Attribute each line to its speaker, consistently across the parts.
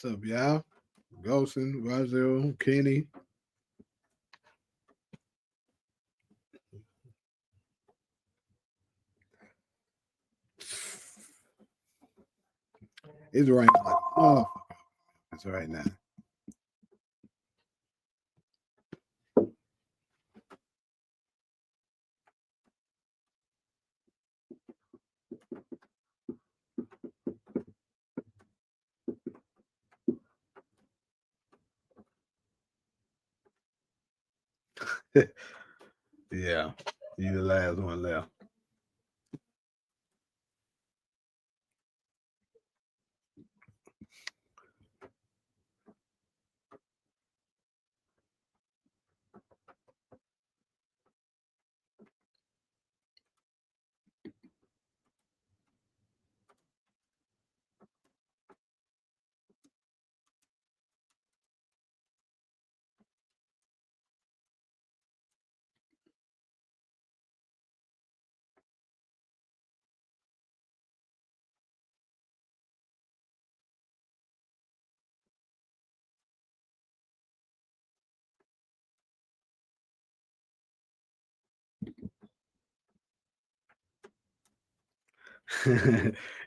Speaker 1: What's up, y'all? Golson, Brazil, Kenny. It's raining like oh, it's right now. Yeah, you the last one left.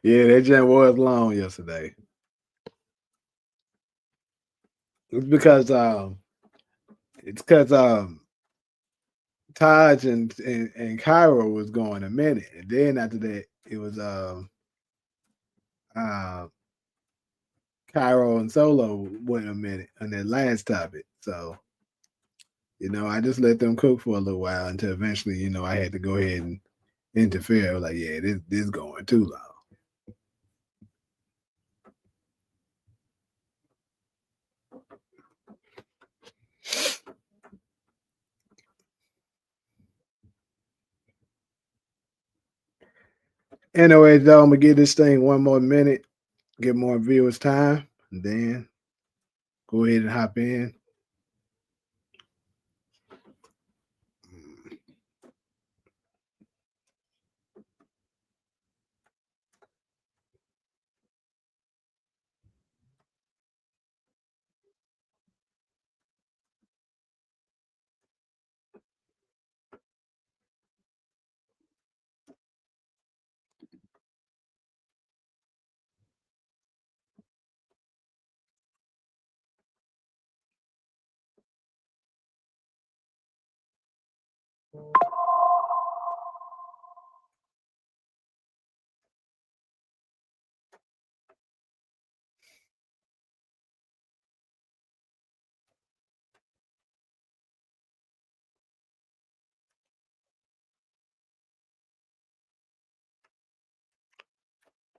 Speaker 1: Yeah, that jam was long yesterday. It's because Taj and Cairo was going a minute, and then after that it was uh Cairo and Solo went a minute on that last topic. So I just let them cook for a little while until eventually I had to go ahead and interfere. I was like, yeah, this going too long. Anyways, though, I'm gonna give this thing one more minute, get more viewers time, and then go ahead and hop in.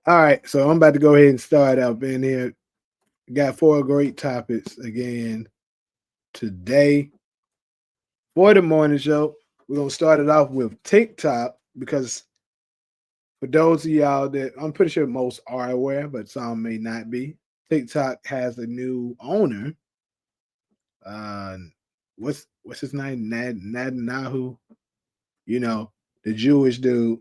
Speaker 1: All right, so I'm about to go ahead and start up in here. Got four great topics again today for the morning show. We're gonna start it off with TikTok because for those of y'all that I'm pretty sure most are aware, but some may not be. TikTok has a new owner. Uh, what's his name? Nahu. The Jewish dude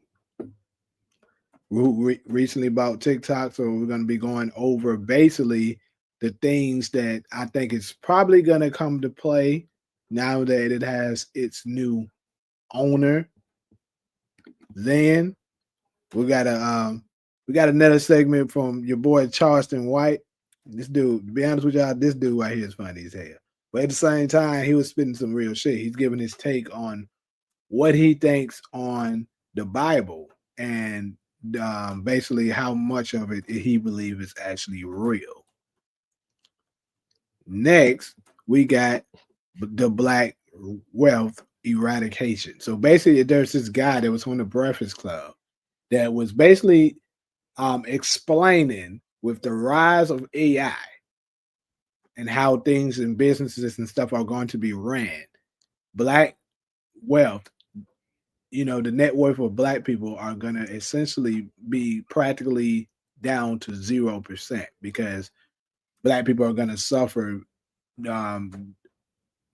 Speaker 1: who recently bought TikTok. So we're going to be going over basically the things that I think is probably going to come to play now that it has its new owner. Then we got another segment from your boy Charleston White. This dude, to be honest with y'all, this dude right here is funny as hell. But at the same time, he was spitting some real shit. He's giving his take on what he thinks on the Bible and basically how much of it he believes is actually real. Next, we got the Black wealth eradication. So basically, there's this guy that was on the Breakfast Club that was basically explaining with the rise of AI and how things in businesses and stuff are going to be ran. Black wealth, the net worth of black people are going to essentially be practically down to 0% because black people are going to suffer um,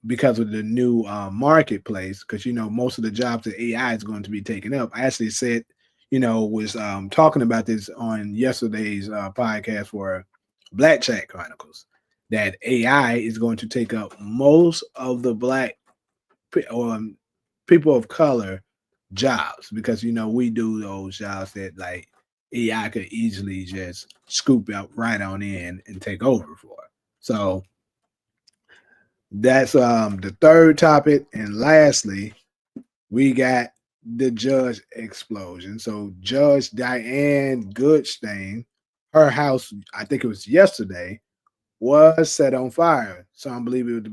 Speaker 1: because of the new marketplace. Because most of the jobs that AI is going to be taking up. I actually said, was talking about this on yesterday's podcast for Black Chat Chronicles, that AI is going to take up most of the black or people of color jobs, because we do those jobs that like AI could easily just scoop out right on in and take over for. So that's the third topic. And lastly, we got the judge explosion. So Judge Diane Goodstein, her house, I think it was yesterday, was set on fire. Some believe it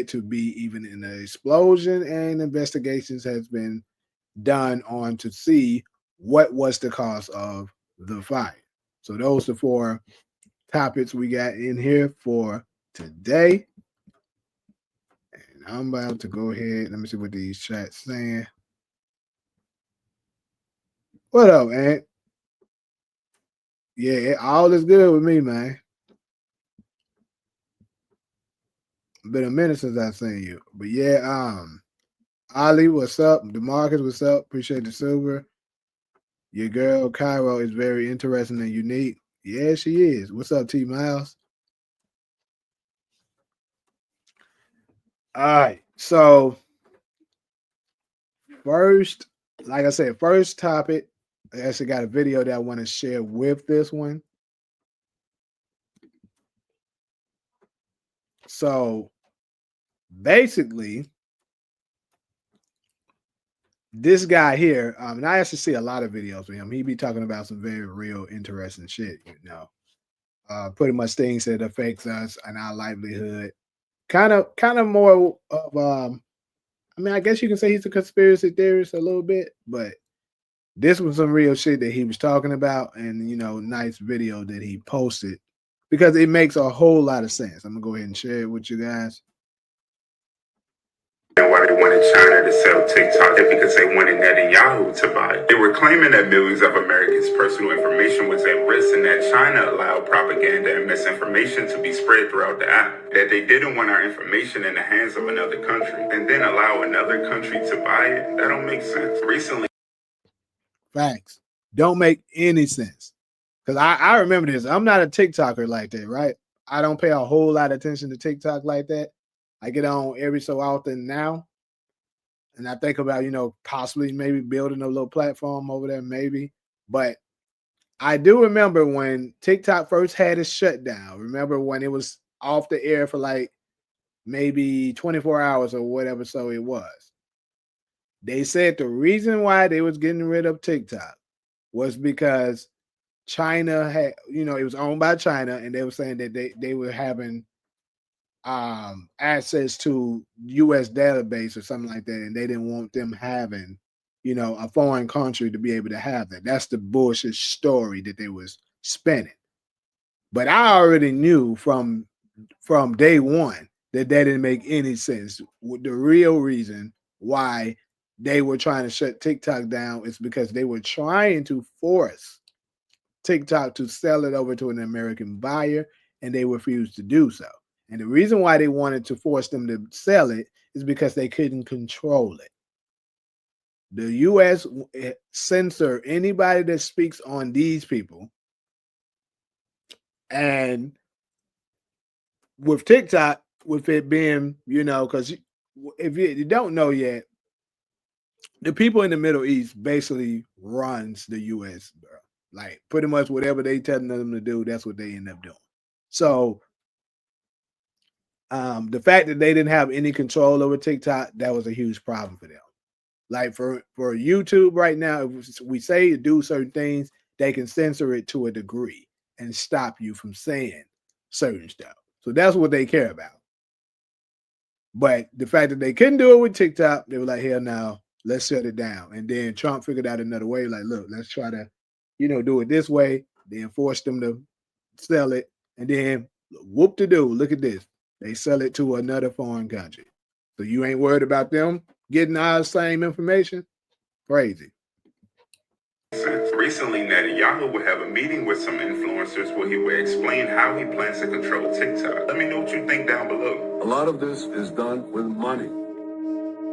Speaker 1: to be even an explosion, and investigations has been done on to see what was the cause of the fire. So those are 4 topics we got in here for today. And I'm about to go ahead. Let me see what these chats saying. What up, Ant? Yeah, all is good with me, man. Been a minute since I've seen you. But yeah, Ali, what's up? DeMarcus, what's up? Appreciate the silver. Your girl Cairo is very interesting and unique. Yeah, she is. What's up, T Miles? All right. So first, like I said, first topic. I actually got a video that I want to share with this one. So basically, this guy here, and I actually see a lot of videos with him. He be talking about some very real, interesting shit, pretty much things that affects us and our livelihood. Kind of more of I mean, I guess you can say he's a conspiracy theorist a little bit, but this was some real shit that he was talking about, and nice video that he posted because it makes a whole lot of sense. I'm gonna go ahead and share it with you guys.
Speaker 2: And why they wanted China to sell TikTok because they wanted Netanyahu to buy it. They were claiming that millions of Americans' personal information was at risk and that China allowed propaganda and misinformation to be spread throughout the app. That they didn't want our information in the hands of another country and then allow another country to buy it. That don't make sense. Recently,
Speaker 1: facts don't make any sense. Because I remember this. I'm not a TikToker like that, right? I don't pay a whole lot of attention to TikTok like that. I get on every so often now. And I think about, possibly maybe building a little platform over there, maybe. But I do remember when TikTok first had its shutdown. Remember when it was off the air for like maybe 24 hours or whatever so it was. They said the reason why they was getting rid of TikTok was because China had, it was owned by China, and they were saying that they were having access to US database or something like that, and they didn't want them having, a foreign country to be able to have that. That's the bullshit story that they was spinning. But I already knew from day one that didn't make any sense. The real reason why they were trying to shut TikTok down is because they were trying to force TikTok to sell it over to an American buyer, and they refused to do so. And the reason why they wanted to force them to sell it is because they couldn't control it. The U.S. censor anybody that speaks on these people. And with TikTok, with it being, because if you don't know yet, the people in the Middle East basically runs the U.S., bro. Like pretty much whatever they telling them to do, that's what they end up doing. So the fact that they didn't have any control over TikTok, that was a huge problem for them. Like for YouTube right now, if we say to do certain things, they can censor it to a degree and stop you from saying certain stuff. So that's what they care about. But the fact that they couldn't do it with TikTok, they were like, hell no, let's shut it down. And then Trump figured out another way, like, look, let's try to, do it this way, then force them to sell it. And then whoop to do, look at this. They sell it to another foreign country. So you ain't worried about them getting our same information? Crazy.
Speaker 2: Recently, Netanyahu will have a meeting with some influencers where he will explain how he plans to control TikTok. Let me know what you think down below.
Speaker 3: A lot of this is done with money.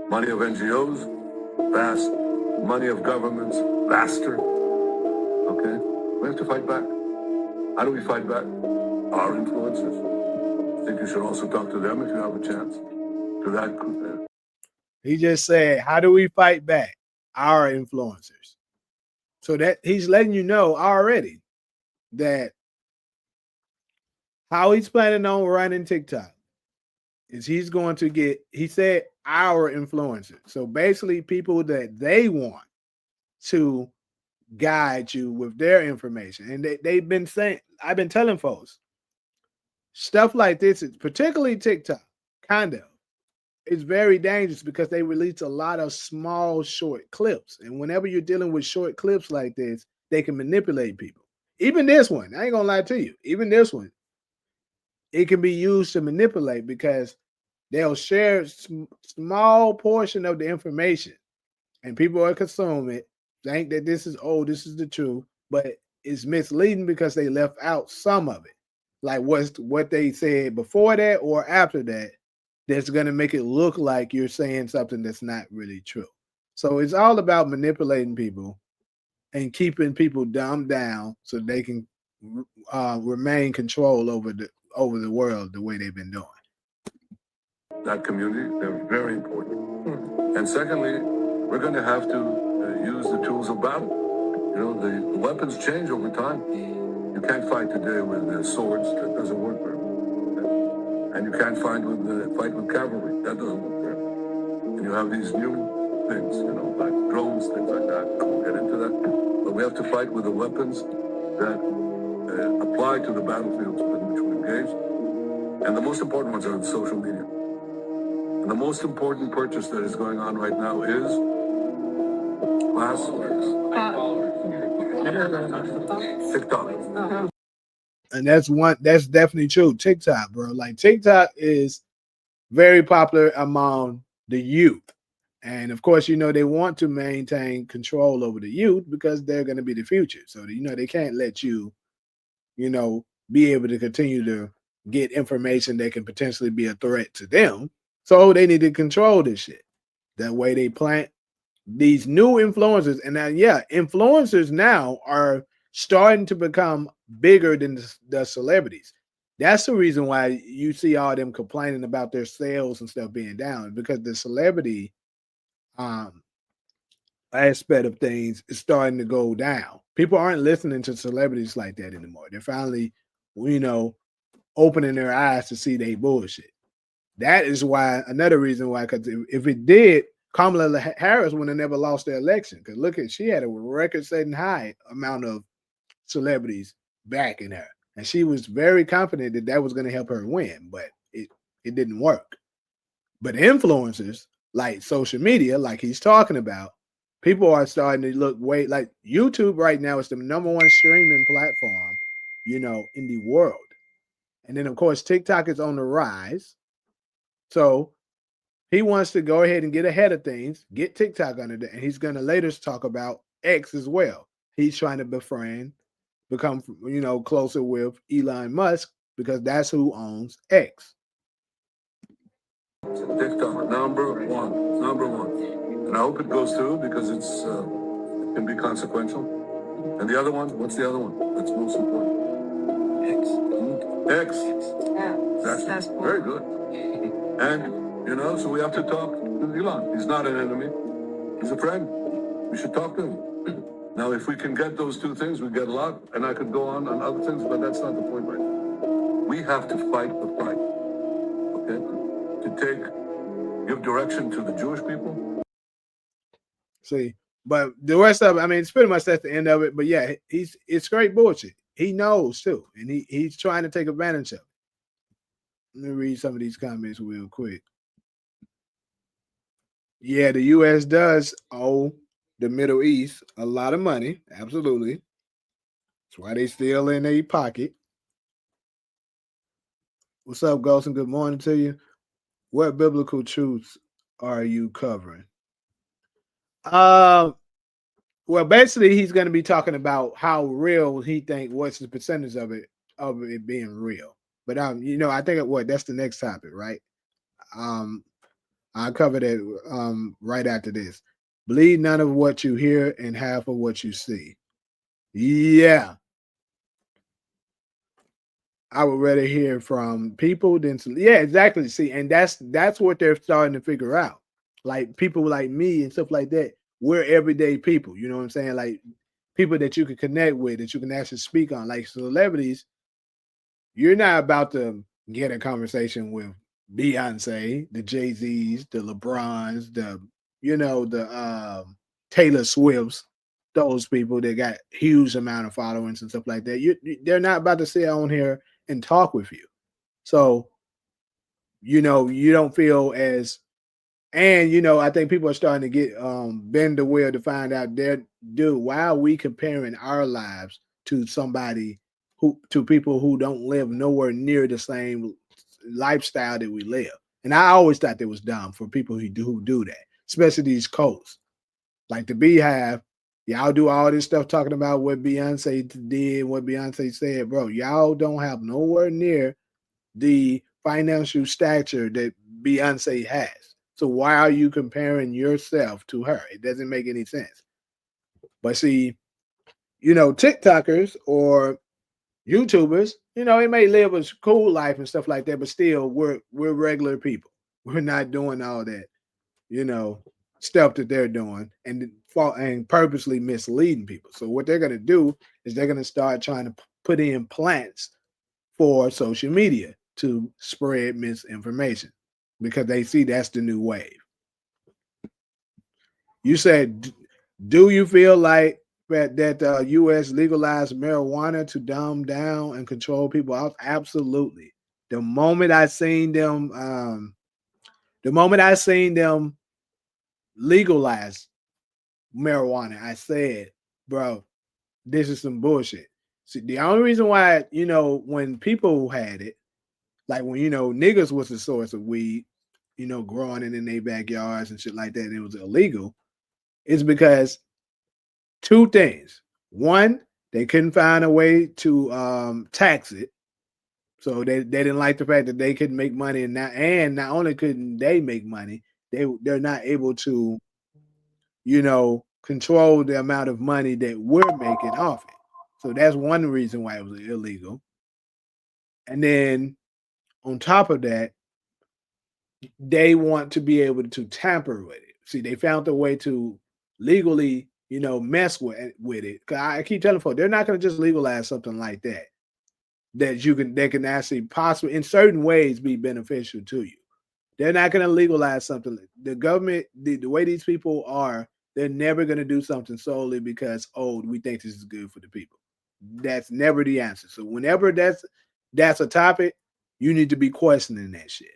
Speaker 3: Money of NGOs, vast. Money of governments, vaster. Okay? We have to fight back. How do we fight back? Our influencers. I think you should also talk to them if you have a chance. To that group there.
Speaker 1: He just said, how do we fight back? Our influencers. So that he's letting you know already that how he's planning on running TikTok is he's going to get, he said, our influencers. So basically people that they want to guide you with their information. And they've been saying, I've been telling folks, stuff like this, particularly TikTok, kind of, it's very dangerous because they release a lot of small, short clips. And whenever you're dealing with short clips like this, they can manipulate people. Even this one, I ain't gonna lie to you, even this one, it can be used to manipulate because they'll share small portion of the information and people are consuming it, think that this is, oh, this is the truth, but it's misleading because they left out some of it. Like what they said before that or after that, that's going to make it look like you're saying something that's not really true. So it's all about manipulating people and keeping people dumbed down so they can remain control over the world the way they've been doing.
Speaker 3: That community, they're very important. And secondly, we're going to have to use the tools of battle. You know, the weapons change over time. You can't fight today with swords. That doesn't work very well. And you can't fight with cavalry. That doesn't work very well. And you have these new things, you know, like drones, things like that. I won't get into that. But we have to fight with the weapons that apply to the battlefields in which we're engaged. And the most important ones are social media. And the most important purchase that is going on right now is TikTok.
Speaker 1: And that's definitely true. TikTok, bro. Like TikTok is very popular among the youth. And of course, you know, they want to maintain control over the youth because they're going to be the future. So, you know, they can't let you, you know, be able to continue to get information that can potentially be a threat to them. So they need to control this shit. That way they plant these new influencers. And now, yeah, influencers now are starting to become bigger than the celebrities. That's the reason why you see all them complaining about their sales and stuff being down, because the celebrity aspect of things is starting to go down. People aren't listening to celebrities like that anymore. They're finally, you know, opening their eyes to see they bullshit. That is why, another reason why, because if it did, Kamala Harris would have never lost the election. Because look at, she had a record-setting high amount of celebrities backing her, and she was very confident that that was going to help her win, but it didn't work. But influencers like social media, like he's talking about, people are starting to look way like YouTube right now is the #1 streaming platform, you know, in the world. And then of course TikTok is on the rise. So he wants to go ahead and get ahead of things, get TikTok under there, and he's going to later talk about X as well. He's trying to become, you know, closer with Elon Musk because that's who owns X.
Speaker 3: TikTok, number one. And I hope it goes through because it can be consequential. And the other one, what's the other one? That's most important. X. Yeah. That's very good. And, you know, so we have to talk to Elon. He's not an enemy. He's a friend. We should talk to him. Now, if we can get those two things, we get a lot. And I could go on other things, but that's not the point right now. We have to fight the fight. Okay? To give direction to the Jewish people.
Speaker 1: See, but the rest of it, I mean, it's pretty much that's the end of it. But yeah, it's great bullshit. He knows too, and he's trying to take advantage of it. Let me read some of these comments real quick. Yeah, the U.S. does owe the Middle East a lot of money. Absolutely. That's why they still in their pocket. What's up, Ghost? And good morning to you. What biblical truths are you covering? Well, basically, he's going to be talking about how real he think, what's the percentage of it being real. But you know, I think that's the next topic, right? I covered it right after this. Believe none of what you hear and half of what you see. Yeah. I would rather hear from people than yeah, exactly. See, and that's what they're starting to figure out. Like people like me and stuff like that. We're everyday people. You know what I'm saying? Like people that you can connect with, that you can actually speak on. Like celebrities, you're not about to get a conversation with Beyonce, the Jay-Z's, the LeBrons, the Taylor Swifts, those people that got huge amount of followings and stuff like that. They're not about to sit on here and talk with you. So, you don't feel as and I think people are starting to get bend the wheel to find out there, dude, why are we comparing our lives to somebody to people who don't live nowhere near the same lifestyle that we live? And I always thought that was dumb for people who do that, especially these cults. Like the Beehive, y'all do all this stuff talking about what Beyonce did, what Beyonce said, bro. Y'all don't have nowhere near the financial stature that Beyonce has. So why are you comparing yourself to her? It doesn't make any sense. But see, TikTokers or YouTubers, they may live a cool life and stuff like that, but still we're regular people. We're not doing all that, you know, stuff that they're doing and purposely misleading people. So what they're gonna do is they're gonna start trying to put in plants for social media to spread misinformation because they see that's the new wave. You said, do you feel like that the U.S. legalized marijuana to dumb down and control people out? Absolutely. The moment I seen them, the moment I seen them legalize marijuana, I said, bro, this is some bullshit. See, the only reason why, when people had it, like when niggas was the source of weed, growing it in their backyards and shit like that, and it was illegal, is because two things. One, they couldn't find a way to tax it. So they didn't like the fact that they couldn't make money, and not only couldn't they make money, they're not able to, control the amount of money that we're making off it. So that's one reason why it was illegal. And then on top of that, they want to be able to tamper with it. See, they found a way to legally, mess with it. Cause I keep telling folks they're not going to just legalize something like that that can actually possibly in certain ways be beneficial to you. They're not going to legalize something. The government, the way these people are, they're never going to do something solely because we think this is good for the people. That's never the answer. So whenever that's a topic, you need to be questioning that shit.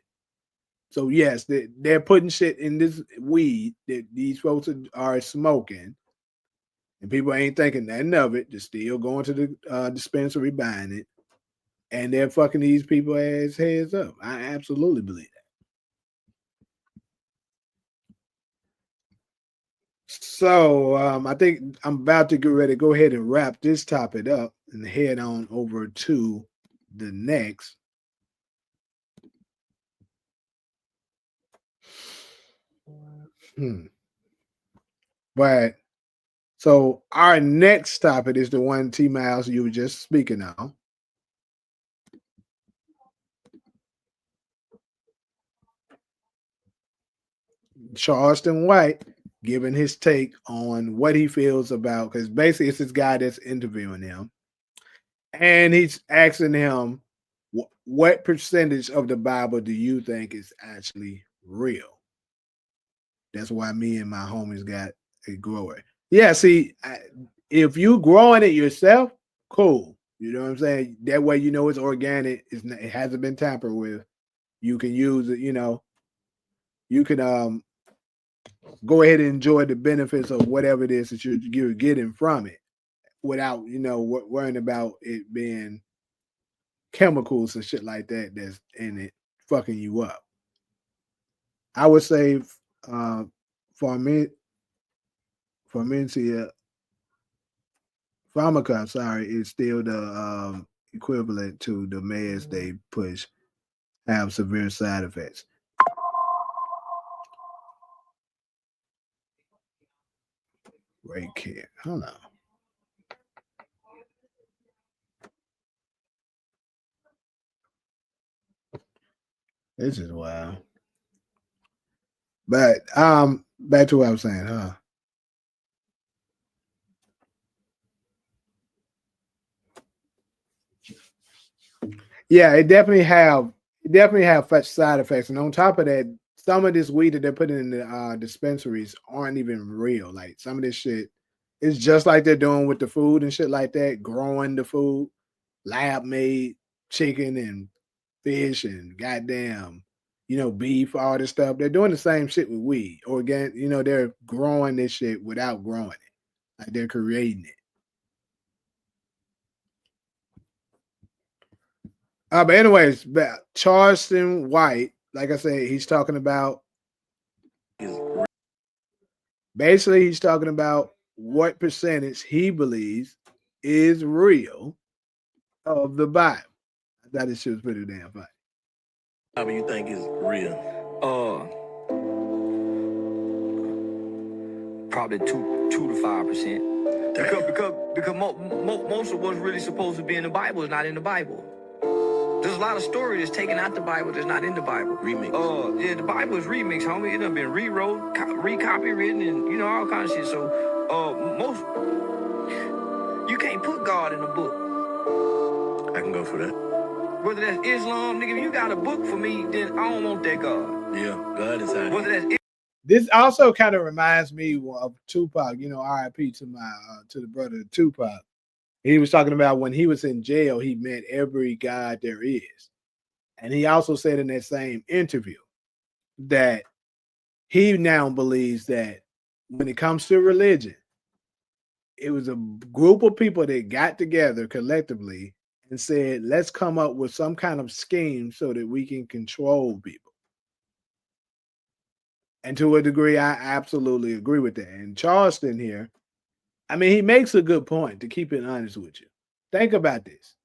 Speaker 1: So yes, they're putting shit in this weed that these folks are smoking, and people ain't thinking nothing of it. They're still going to the dispensary buying it, and they're fucking these people ass heads up. I absolutely believe that. So I think I'm about to get ready to go ahead and wrap this topic up and head on over to the next. But so our next topic is the one T Miles you were just speaking on. Charleston White giving his take on what he feels about because basically it's this guy that's interviewing him, and he's asking him what percentage of the Bible do you think is actually real? That's why me and my homies got a grower. Yeah, see, if you growing it yourself, cool. You know what I'm saying? That way, it's organic. It hasn't been tampered with. You can use it. You can go ahead and enjoy the benefits of whatever it is that you're getting from it without worrying about it being chemicals and shit like that that's in it fucking you up. I would say uh, for me, Formentia Pharmaca, sorry, is still the equivalent to the meds they push have severe side effects. Right care. Hold on. This is wild. But back to what I was saying, huh? Yeah, it definitely have such side effects, and on top of that, some of this weed that they're putting in the dispensaries aren't even real. Like some of this shit is just like they're doing with the food and shit like that, growing the food, lab made chicken and fish and goddamn, beef, all this stuff. They're doing the same shit with weed. Organic, they're growing this shit without growing it. Like they're creating it. But anyways, Charleston White, like I said, he's talking about basically he's talking about what percentage he believes is real of the Bible. I thought this shit was pretty damn funny.
Speaker 4: How do you think is real? Probably 2 to 5%. Because most of what's really supposed to be in the Bible is not in the Bible. There's a lot of story that's taken out the Bible that's not in the Bible.
Speaker 3: Remix.
Speaker 4: Yeah, the Bible is remixed, homie. It done been rewrote, recopywritten, and all kinds of shit. So, you can't put God in a book.
Speaker 3: I can go for that.
Speaker 4: Whether that's Islam, nigga, if you got a book for me, then I don't want that God.
Speaker 3: Yeah, God inside.
Speaker 4: Whether that's
Speaker 1: This also kind of reminds me of Tupac, RIP to my to the brother Tupac. He was talking about when he was in jail, he met every God there is. And he also said in that same interview that he now believes that when it comes to religion, it was a group of people that got together collectively and said, let's come up with some kind of scheme so that we can control people. And to a degree, I absolutely agree with that. And Charleston here, I mean, he makes a good point, to keep it honest with you. Think about this.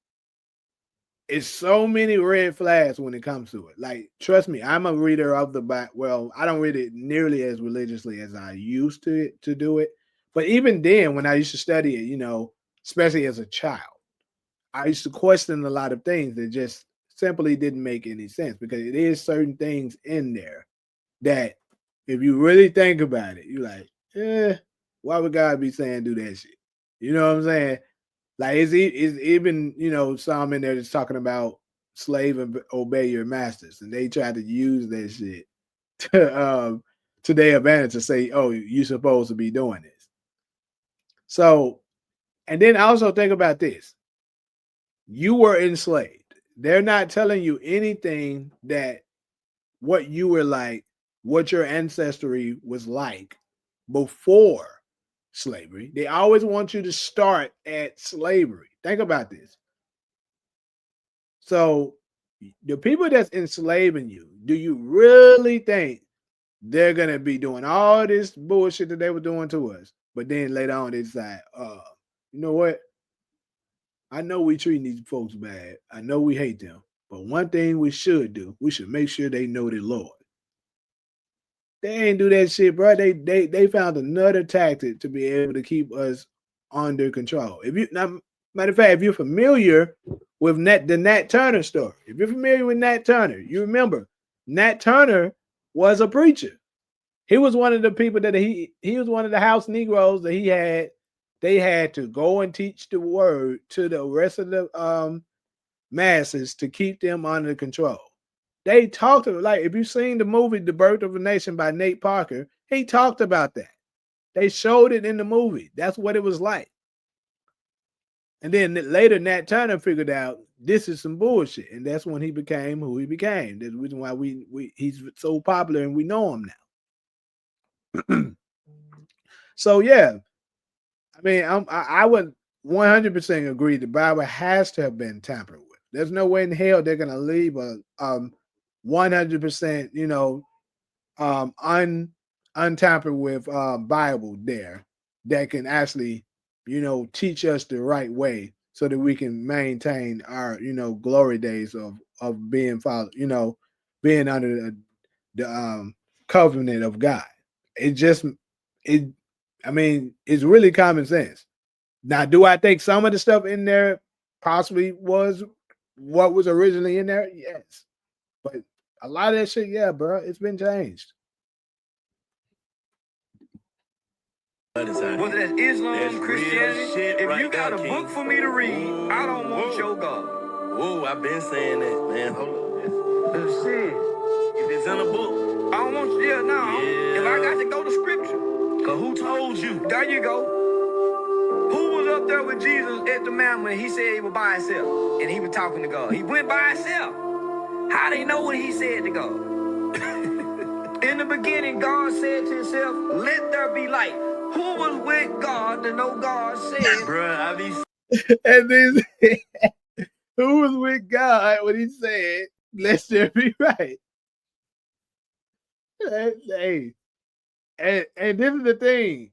Speaker 1: It's so many red flags when it comes to it. Like, trust me, I'm a reader of the Bible. Well, I don't read it nearly as religiously as I used to do it. But even then, when I used to study it, especially as a child, I used to question a lot of things that just simply didn't make any sense, because it is certain things in there that if you really think about it, you're like, why would God be saying do that shit? You know what I'm saying? Like, it's even, some in there that's talking about slave and obey your masters. And they try to use that shit to their advantage to say, oh, you're supposed to be doing this. So, and then also think about this. You were enslaved. They're not telling you anything that what you were like, what your ancestry was like before slavery. They always want you to start at slavery. Think about this. So the people that's enslaving you, do you really think they're going to be doing all this bullshit that they were doing to us? But then later on, they decide, you know what? I know we treating these folks bad. I know we hate them. But one thing we should do, we should make sure they know the Lord. They ain't do that shit, bro. They found another tactic to be able to keep us under control. Matter of fact, if you're familiar with the Nat Turner story, if you're familiar with Nat Turner, you remember Nat Turner was a preacher. He was one of the people that he was one of the house Negroes that they had to go and teach the word to the rest of the masses to keep them under control. They talked about, like, if you've seen the movie The Birth of a Nation by Nate Parker, he talked about that. They showed it in the movie. That's what it was like. And then later, Nat Turner figured out this is some bullshit, and that's when he became who he became. That's the reason why he's so popular and we know him now. So yeah, I mean, I would 100% agree. The Bible has to have been tampered with. There's no way in hell they're gonna leave a 100%, untampered with Bible there that can actually, teach us the right way so that we can maintain our, glory days of being followed, being under the covenant of God. I mean, it's really common sense. Now, do I think some of the stuff in there possibly was what was originally in there? Yes. But A lot of that shit, yeah, bro, it's been changed.
Speaker 4: Whether that's Islam, Christianity, if you got a book for me to read, I don't want your God.
Speaker 5: Whoa, I've been saying that, man. Hold on.
Speaker 4: That's it.
Speaker 5: If it's in a book,
Speaker 4: I don't want you there now.
Speaker 5: Yeah.
Speaker 4: If I got to go to scripture.
Speaker 5: cause who told you?
Speaker 4: There you go. Who was up there with Jesus at the mountain when he said he was by himself and he was talking to God? He went by himself. How they know what he said to God? In the beginning, God said to himself, let there be light. Who was with God to know God said?
Speaker 5: Bruh, I be
Speaker 1: And then who was with God when he said, let there be right? Hey, and this is the thing.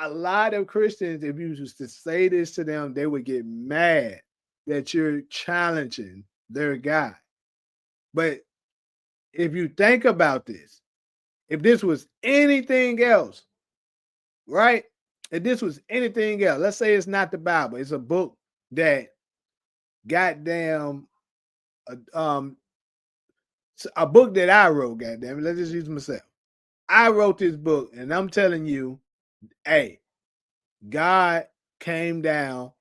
Speaker 1: A lot of Christians, if you was to say this to them, they would get mad that you're challenging their God. But if you think about this, if this was anything else, right? If this was anything else, let's say it's not the Bible, it's a book that goddamn a book that I wrote, goddamn. Let's just use myself. I wrote this book, and I'm telling you, hey, God came down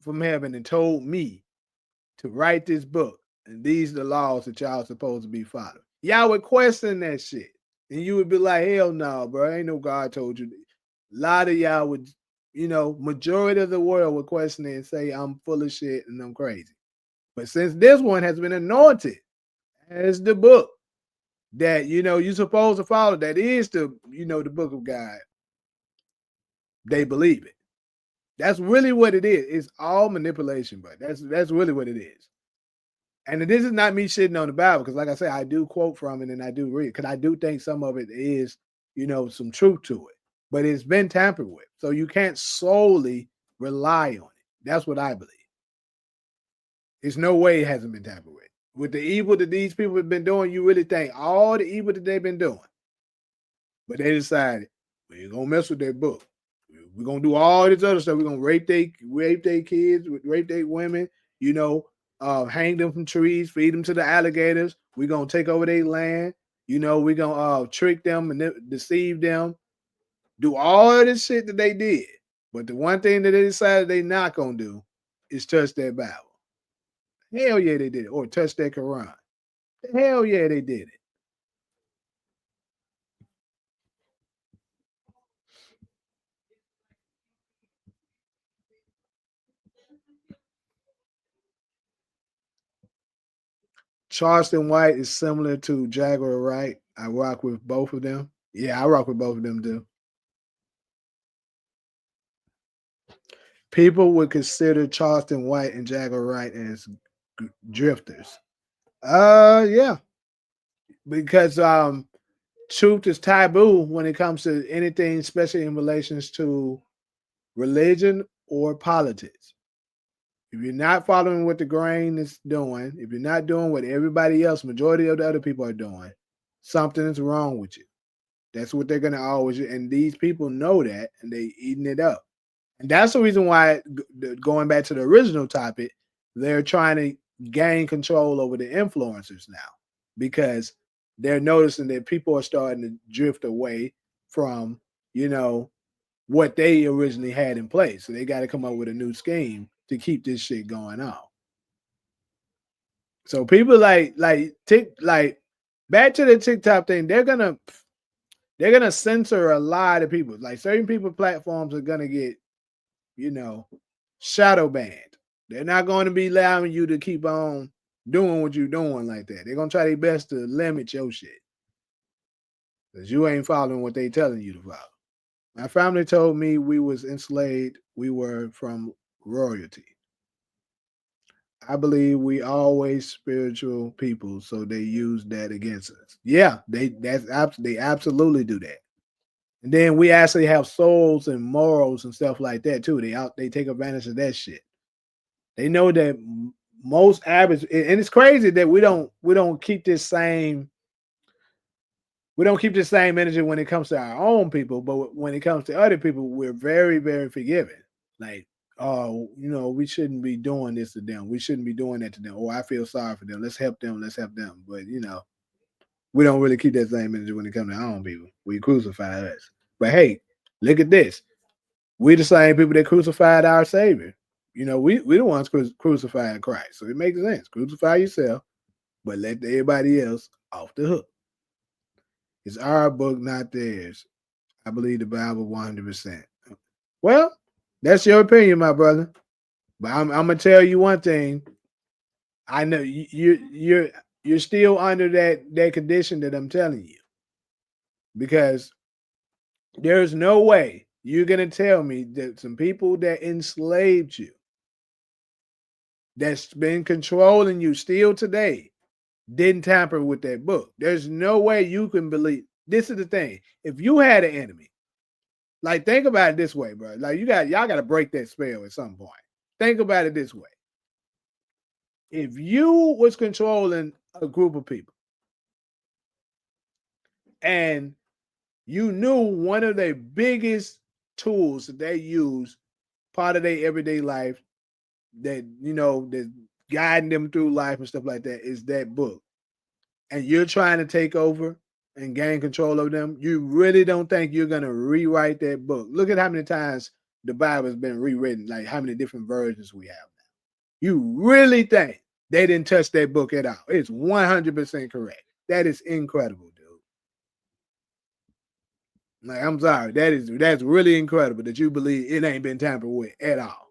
Speaker 1: from heaven and told me to write this book, and these are the laws that y'all supposed to be following. Y'all would question that shit, and you would be like, hell no, bro, ain't no God told you. A lot of y'all would, majority of the world would question it and say I'm full of shit and I'm crazy. But since this one has been anointed as the book that you're supposed to follow, that is the the book of God, they believe it. That's really what it is. It's all manipulation, but that's really what it is. And this is not me shitting on the Bible, because like I said, I do quote from it and I do read, because I do think some of it is, some truth to it. But it's been tampered with. So you can't solely rely on it. That's what I believe. There's no way it hasn't been tampered with. With the evil that these people have been doing, you really think all the evil that they've been doing. But they decided, we ain't gonna mess with their book. We're gonna do all this other stuff. We're gonna rape their kids, rape their women, hang them from trees, feed them to the alligators. We're gonna take over their land. We're gonna trick them and deceive them, do all this shit that they did. But the one thing that they decided they not gonna do is touch their Bible. Hell yeah, they did it. Or touch their Quran. Hell yeah, they did it. Charleston White is similar to Jaguar Wright. I rock with both of them. Yeah, I rock with both of them too. People would consider Charleston White and Jaguar Wright as drifters. Yeah, because truth is taboo when it comes to anything, especially in relations to religion or politics. If you're not following what the grain is doing, if you're not doing what everybody else, majority of the other people are doing, something is wrong with you. That's what they're gonna always do. And these people know that, and they eating it up. And that's the reason why, going back to the original topic, they're trying to gain control over the influencers now, because they're noticing that people are starting to drift away from, what they originally had in place. So they got to come up with a new scheme to keep this shit going on. So people like back to the TikTok thing, they're gonna censor a lot of people. Like certain people platforms are gonna get, shadow banned. They're not going to be allowing you to keep on doing what you're doing like that. They're gonna try their best to limit your shit, because you ain't following what they telling you to follow. My family told me we was enslaved. We were from royalty. I believe we always spiritual people, so they use that against us. Yeah, they absolutely do that. And then we actually have souls and morals and stuff like that too. They take advantage of that shit. They know that most average, and it's crazy that we don't keep this same energy when it comes to our own people, but when it comes to other people, we're very, very forgiving. Like, oh, we shouldn't be doing this to them. We shouldn't be doing that to them. Oh, I feel sorry for them. Let's help them. Let's help them. But we don't really keep that same energy when it comes to our own people. We crucify us. But hey, look at this. We the same people that crucified our Savior. You know, we the ones crucifying Christ. So it makes sense. Crucify yourself, but let everybody else off the hook. It's our book, not theirs. I believe the Bible 100%. Well, that's your opinion, my brother. But I'm gonna tell you one thing. I know you're still under that condition that I'm telling you, because there's no way you're gonna tell me that some people that enslaved you, that's been controlling you still today, didn't tamper with that book. There's no way you can believe. This is the thing. If you had an enemy, like, think about it this way, bro. Like, y'all got to break that spell at some point. Think about it this way. If you was controlling a group of people and you knew one of their biggest tools that they use, part of their everyday life, that, you know, that guiding them through life and stuff like that, is that book, and you're trying to take over and gain control of them, you really don't think you're going to rewrite that book? Look at how many times the Bible has been rewritten, like how many different versions we have now. You really think they didn't touch that book at all? It's 100% correct. That is incredible, dude. Like, I'm sorry. That's really incredible that you believe it ain't been tampered with at all.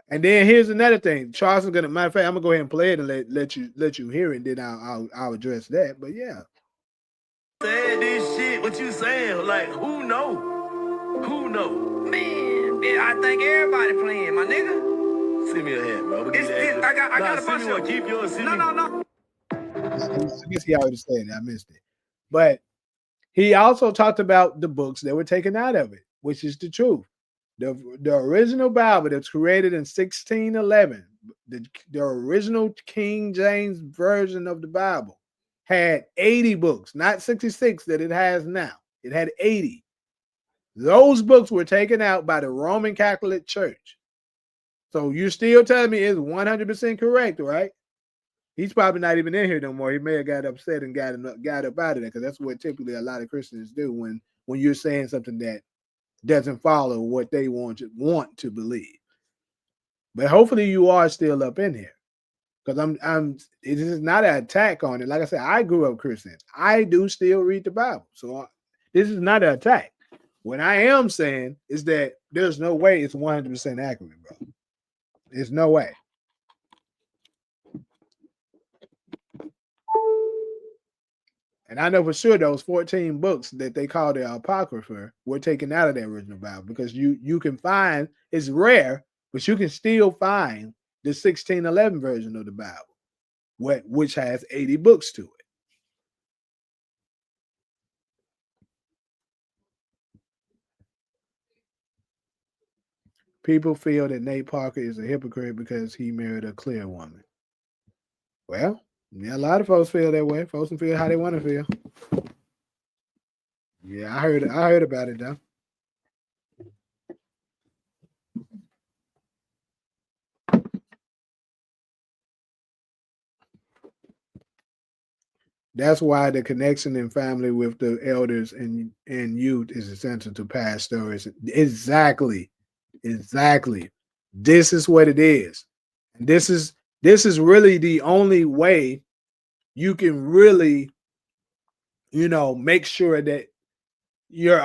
Speaker 1: And then here's another thing. Charles is gonna, matter of fact, I'm gonna go ahead and play it and let you hear it. Then I'll address that. But yeah,
Speaker 5: Say this shit. What you saying? Like, who know? Who know?
Speaker 4: Man, I think everybody playing, my nigga.
Speaker 5: Send me a hat, bro.
Speaker 4: I got a bunch of.
Speaker 5: Keep yours.
Speaker 4: No.
Speaker 1: I guess he already said it. I missed it. But he also talked about the books that were taken out of it, which is the truth. The original Bible that's created in 1611, the original King James version of the Bible, had 80 books, not 66 that it has now. It had 80. Those books were taken out by the Roman Catholic Church. So you're still telling me it's 100% correct, right? He's probably not even in here no more. He may have got upset and got up out of there, because that's what typically a lot of Christians do when you're saying something that doesn't follow what they want to believe. But hopefully you are still up in here, because it is not an attack on it. Like I said, I grew up Christian. I do still read the Bible. So this is not an attack. What I am saying is that there's no way it's 100% accurate, bro. There's no way. And I know for sure those 14 books that they call the Apocrypha were taken out of the original Bible, because you can find, it's rare, but you can still find the 1611 version of the Bible, which has 80 books to it. People feel that Nate Parker is a hypocrite because he married a clear woman. Well, yeah, a lot of folks feel that way. Folks can feel how they want to feel. Yeah, I heard about it though. That's why the connection in family with the elders and youth is essential to past stories. Exactly. This is what it is. And this is really the only way you can really, make sure that your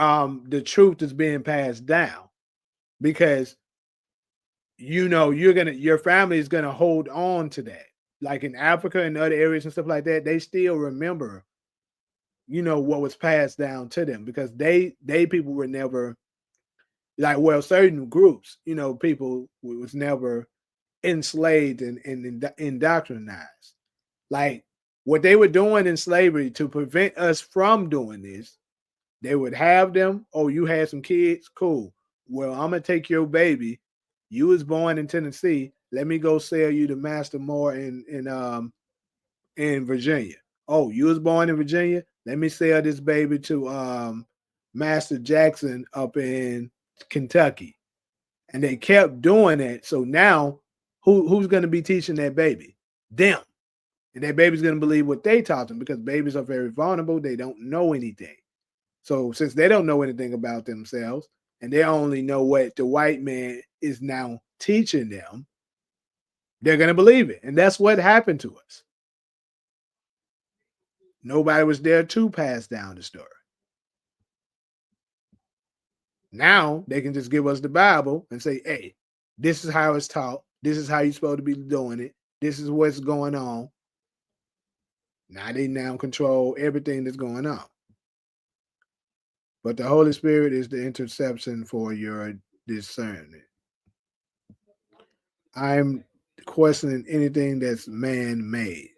Speaker 1: the truth is being passed down, because your family is gonna hold on to that. Like in Africa and other areas and stuff like that, they still remember, what was passed down to them, because they people were never, like, well, certain groups, people was never enslaved and indoctrinized. Like, what they were doing in slavery to prevent us from doing this, they would have them. Oh, you had some kids? Cool. Well, I'm going to take your baby. You was born in Tennessee. Let me go sell you to Master Moore in Virginia. Oh, you was born in Virginia? Let me sell this baby to Master Jackson up in Kentucky. And they kept doing that. So now who's going to be teaching that baby? them. And that baby's going to believe what they taught them because babies are very vulnerable. They don't know anything. So since they don't know anything about themselves and they only know what the white man is now teaching them, they're going to believe it. And that's what happened to us. Nobody was there to pass down the story. Now they can just give us the Bible and say, hey, this is how it's taught. This is how you're supposed to be doing it. This is what's going on. Now they now control everything that's going on. But the Holy Spirit is the interception for your discernment. I'm questioning anything that's man-made.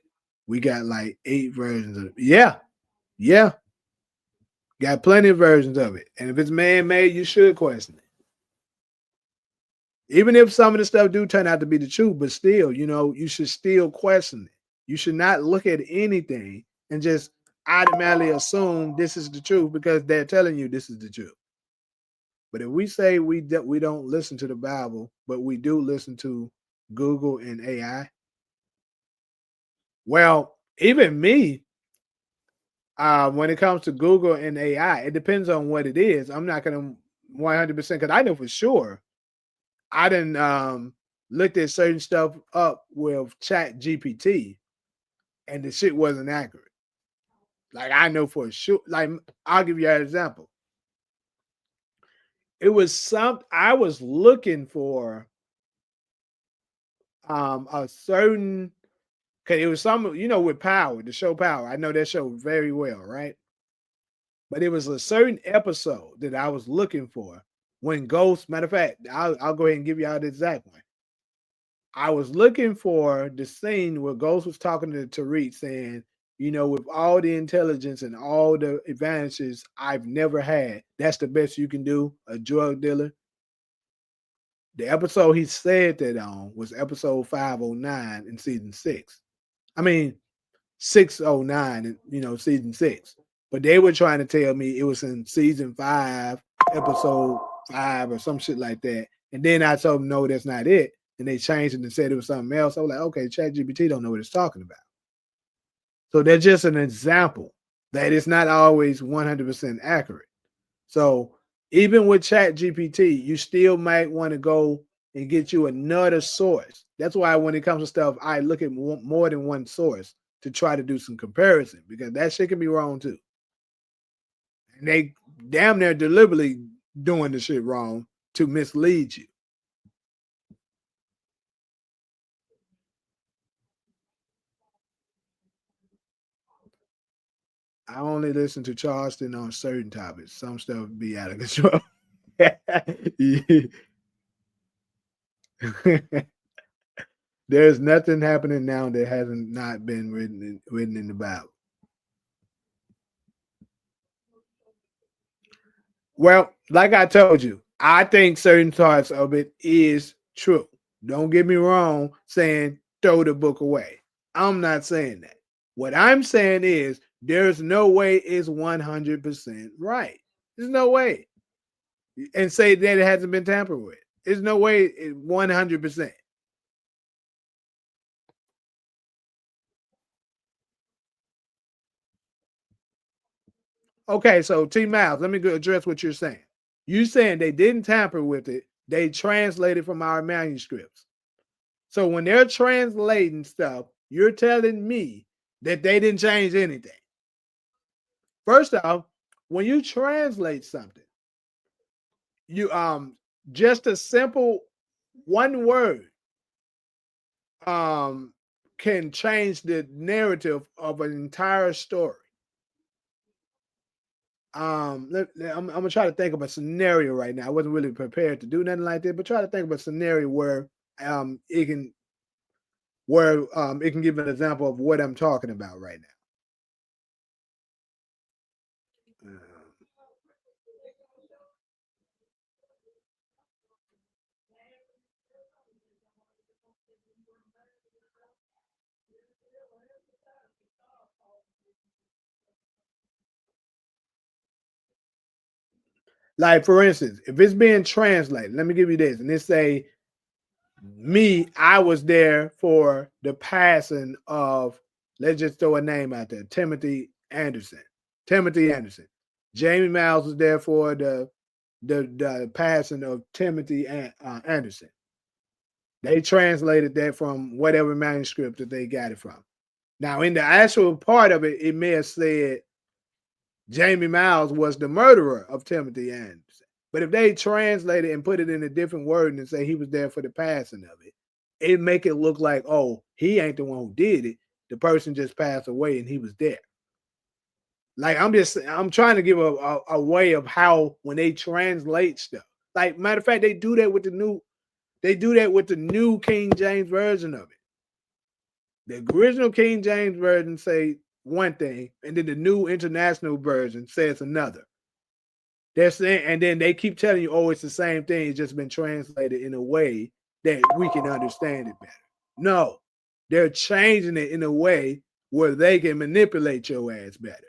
Speaker 1: We got like 8 versions of it. Yeah. Got plenty of versions of it. And if it's man-made, you should question it. Even if some of the stuff do turn out to be the truth, but still, you should still question it. You should not look at anything and just automatically assume this is the truth because they're telling you this is the truth. But if we say we don't listen to the Bible, but we do listen to Google and AI, well, even me, when it comes to Google and AI, it depends on what it is. I'm not going to 100% because I know for sure I didn't looked at certain stuff up with Chat GPT and the shit wasn't accurate. Like I know for sure. Like I'll give you an example. It was I was looking for a certain, because it was some, with Power, the show Power. I know that show very well, right? But it was a certain episode that I was looking for when Ghost, matter of fact, I'll go ahead and give you all the exact one. I was looking for the scene where Ghost was talking to Tariq saying, with all the intelligence and all the advantages I've never had, that's the best you can do, a drug dealer. The episode he said that on was episode 509 in season 6. I mean, 609 in, season 6. But they were trying to tell me it was in season 5, episode 5 or some shit like that. And then I told them, no, that's not it. And they changed it and said it was something else. I was like, okay, ChatGPT don't know what it's talking about. So that's just an example that it's not always 100% accurate. So even with ChatGPT, you still might want to go and get you another source. That's why when it comes to stuff, I look at more than one source to try to do some comparison because that shit can be wrong too. And they damn near deliberately doing the shit wrong to mislead you. I only listen to Charleston on certain topics. Some stuff be out of control. There's nothing happening now that hasn't not been written in the Bible. Well, like I told you, I think certain parts of it is true. Don't get me wrong saying throw the book away. I'm not saying that. What I'm saying is there's no way it's 100% right. There's no way. And say that it hasn't been tampered with. There's no way it's 100%. Okay, so T Miles, let me address what you're saying. You're saying they didn't tamper with it. They translated from our manuscripts. So when they're translating stuff, you're telling me that they didn't change anything. First off, when you translate something, you just a simple one word can change the narrative of an entire story. I'm gonna try to think of a scenario right now. I wasn't really prepared to do nothing like that, but try to think of a scenario where it can give an example of what I'm talking about right now. Like for instance, if it's being translated, let me give you this, and it say I was there for the passing of, let's just throw a name out there, Timothy Anderson. Jamie Miles was there for the passing of Timothy Anderson. They translated that from whatever manuscript that they got it from. Now, in the actual part of it, it may have said Jamie Miles was the murderer of Timothy Anderson. But if they translate it and put it in a different word and say he was there for the passing of it, it make it look like, oh, he ain't the one who did it. The person just passed away and he was there. Like I'm trying to give a way of how when they translate stuff. Like matter of fact, they do that with the new King James version of it. The original King James version say one thing, and then the new international version says another. They're saying, and then they keep telling you, oh, it's the same thing. It's just been translated in a way that we can understand it better. No, they're changing it in a way where they can manipulate your ass better.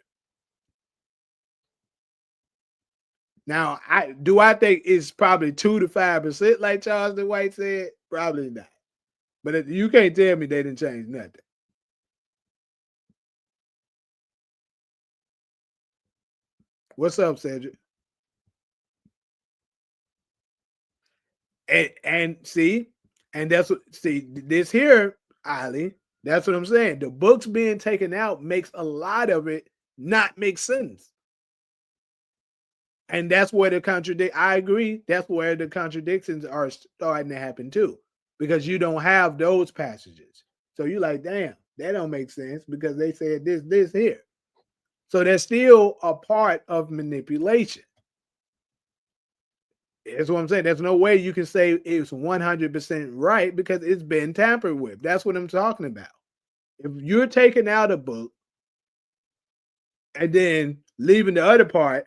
Speaker 1: Now, I think it's probably 2 to 5%, like Charles the White said? Probably not. But you can't tell me they didn't change nothing. What's up, Cedric? And see, and that's what this here, Ali. That's what I'm saying. The books being taken out makes a lot of it not make sense. And that's where I agree. That's where the contradictions are starting to happen too. Because you don't have those passages. So you're like, damn, that don't make sense because they said this here. So that's still a part of manipulation. That's what I'm saying. There's no way you can say it's 100% right because it's been tampered with. That's what I'm talking about. If you're taking out a book and then leaving the other part,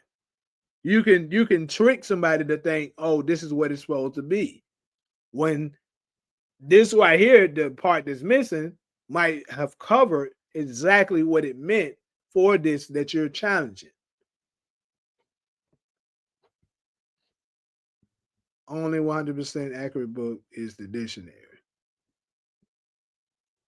Speaker 1: you can trick somebody to think, oh, this is what it's supposed to be. When this right here, the part that's missing, might have covered exactly what it meant for this that you're challenging. Only 100% accurate book is the dictionary.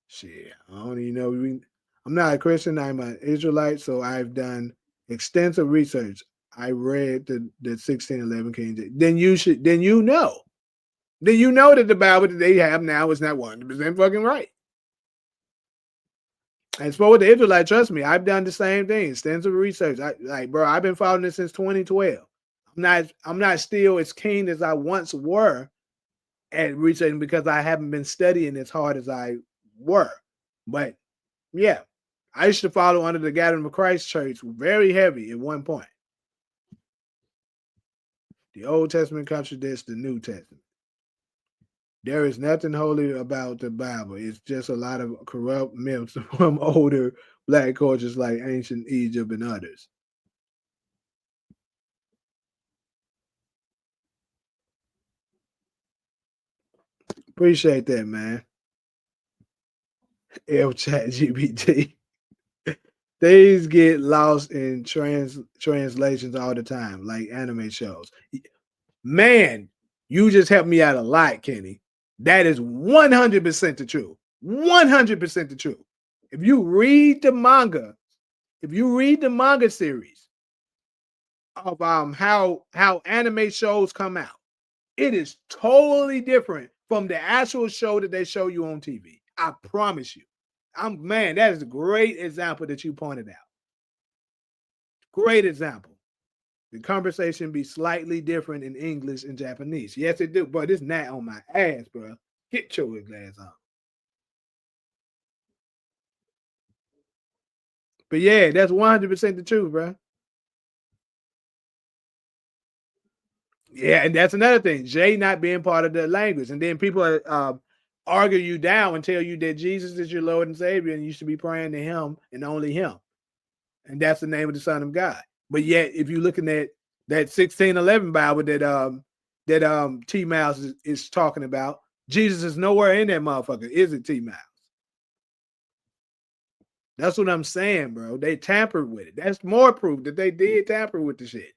Speaker 1: Shit, I don't even know. I'm not a Christian. I'm an Israelite, so I've done extensive research. I read the 1611 King James. Then you know that the Bible that they have now is not 100% fucking right. And for the Israelite, trust me, I've done the same thing. Extensive research. I've been following this since 2012. I'm not still as keen as I once were at researching because I haven't been studying as hard as I were. But yeah, I used to follow under the Gathering of Christ Church very heavy at one point. The Old Testament contradicts the New Testament. There is nothing holy about the Bible. It's just a lot of corrupt myths from older black cultures like ancient Egypt and others. Appreciate that, man. Chat GPT. Things get lost in translations all the time, like anime shows. Man, you just helped me out a lot, Kenny. That is 100% the truth. 100% the truth. If you read the manga series of how anime shows come out, it is totally different from the actual show that they show you on TV. I promise you. Man, that is a great example that you pointed out. Great example. The conversation be slightly different in English and Japanese. Yes, it do, but it's not on my ass, bro. Get your glass on. But yeah, that's 100% the truth, bro. Yeah, and that's another thing. Jay not being part of the language. And then people argue you down and tell you that Jesus is your Lord and Savior and you should be praying to him and only him. And that's the name of the Son of God. But yet, if you're looking at that 1611 Bible that T Mouse is talking about, Jesus is nowhere in that motherfucker. Is it, T Mouse? That's what I'm saying, bro. They tampered with it. That's more proof that they did tamper with the shit.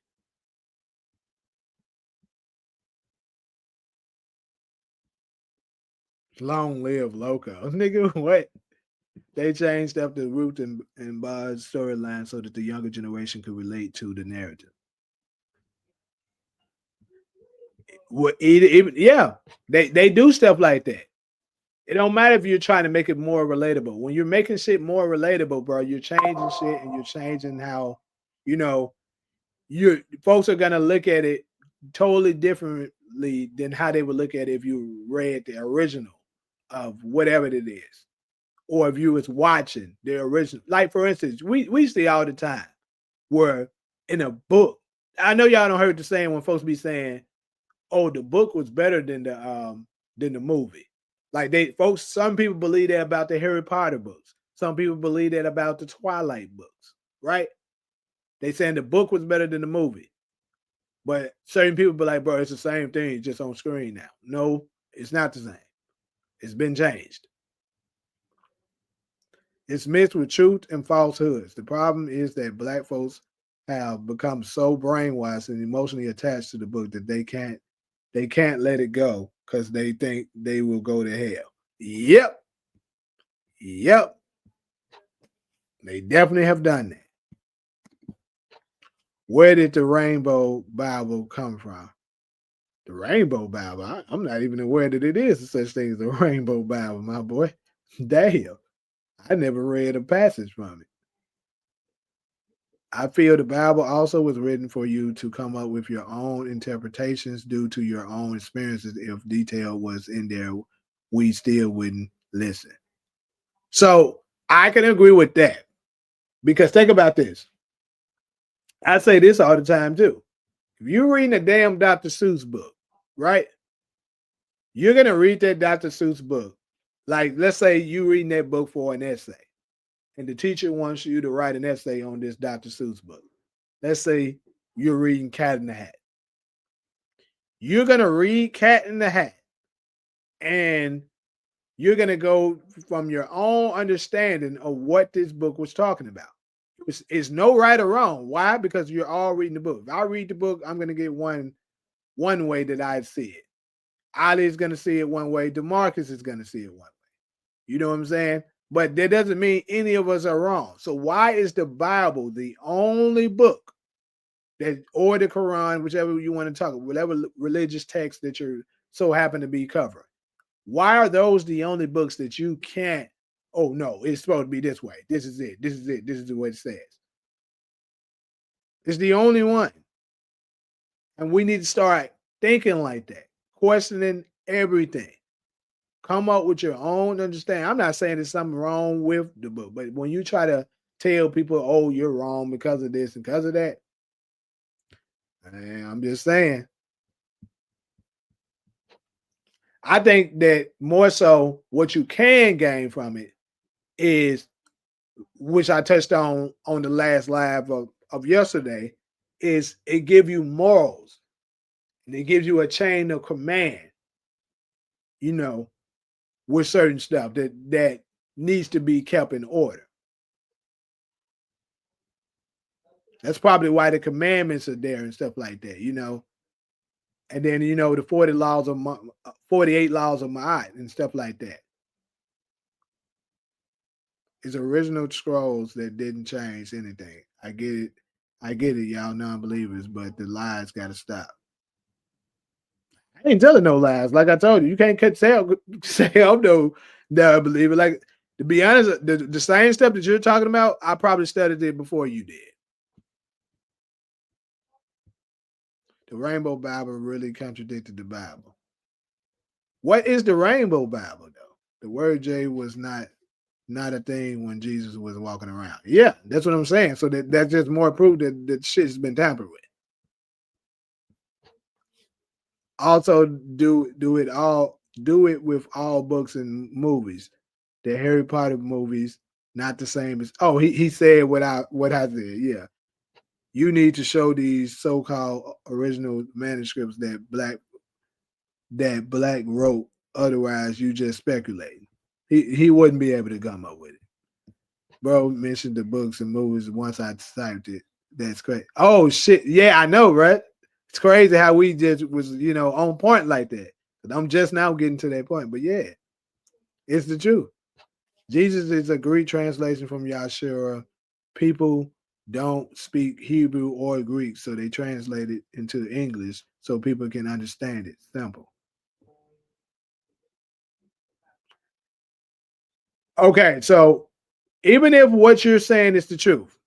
Speaker 1: Long live Loco. Nigga, what? They changed up the Ruth and Buzz storyline so that the younger generation could relate to the narrative. Well, even yeah, they do stuff like that. It don't matter if you're trying to make it more relatable. When you're making shit more relatable, bro, you're changing shit and you're changing how, you know, you folks are gonna look at it totally differently than how they would look at it if you read the original of whatever it is, or if you was watching the original. Like for instance, we see all the time where in a book, I know y'all don't heard the saying when folks be saying, "Oh, the book was better than the movie." Like they folks, some people believe that about the Harry Potter books. Some people believe that about the Twilight books, right? They saying the book was better than the movie. But certain people be like, bro, it's the same thing, just on screen now. No, it's not the same. It's been changed. It's mixed with truth and falsehoods. The problem is that black folks have become so brainwashed and emotionally attached to the book that they can't let it go because they think they will go to hell. Yep. Yep. They definitely have done that. Where did the Rainbow Bible come from? The Rainbow Bible? I'm not even aware that it is such thing as a Rainbow Bible, my boy. Damn. I never read a passage from it. I feel the Bible also was written for you to come up with your own interpretations due to your own experiences. If detail was in there, we still wouldn't listen. So I can agree with that. Because think about this. I say this all the time too. If you're reading a damn Dr. Seuss book, right? You're going to read that Dr. Seuss book. Like, let's say you're reading that book for an essay, and the teacher wants you to write an essay on this Dr. Seuss book. Let's say you're reading Cat in the Hat. You're going to read Cat in the Hat, and you're going to go from your own understanding of what this book was talking about. It's no right or wrong. Why? Because you're all reading the book. If I read the book, I'm going to get one way that I see it. Ali is going to see it one way. DeMarcus is going to see it one way. You know what I'm saying? But that doesn't mean any of us are wrong. So why is the Bible the only book that, or the Quran, whichever you want to talk, whatever religious text that you're so happen to be covering? Why are those the only books that you can't? Oh no, it's supposed to be this way. This is it. This is it. This is what it says. It's the only one, and we need to start thinking like that, questioning everything. Come up with your own understanding. I'm not saying there's something wrong with the book, but when you try to tell people, oh, you're wrong because of this and because of that, I'm just saying. I think that more so what you can gain from it is, which I touched on the last live of yesterday, is it gives you morals and it gives you a chain of command, you know, with certain stuff that needs to be kept in order. That's probably why the commandments are there and stuff like that, you know. And then, you know, the 48 laws of Ma'at and stuff like that. It's original scrolls that didn't change anything. I get it, y'all non-believers, but the lies got to stop. I ain't telling no lies. Like I told you, you can't say I'm no non-believer. Like, to be honest, the same stuff that you're talking about, I probably studied it before you did. The Rainbow Bible really contradicted the Bible. What is the Rainbow Bible, though? The word J was not a thing when Jesus was walking around. Yeah, that's what I'm saying. So that's just more proof that shit's been tampered with. Also, do it with all books and movies. The Harry Potter movies, not the same as. Oh, he said what I said. Yeah, you need to show these so-called original manuscripts that Black wrote. Otherwise, you just speculating. He wouldn't be able to come up with it. Bro mentioned the books and movies once I typed it. That's crazy. Oh shit! Yeah, I know, right? It's crazy how we just was, on point like that. But I'm just now getting to that point. But yeah, It's the truth. Jesus is a Greek translation from Yahshua. People don't speak Hebrew or Greek, so they translate it into English so people can understand it. Simple. Okay, so even if what you're saying is the truth,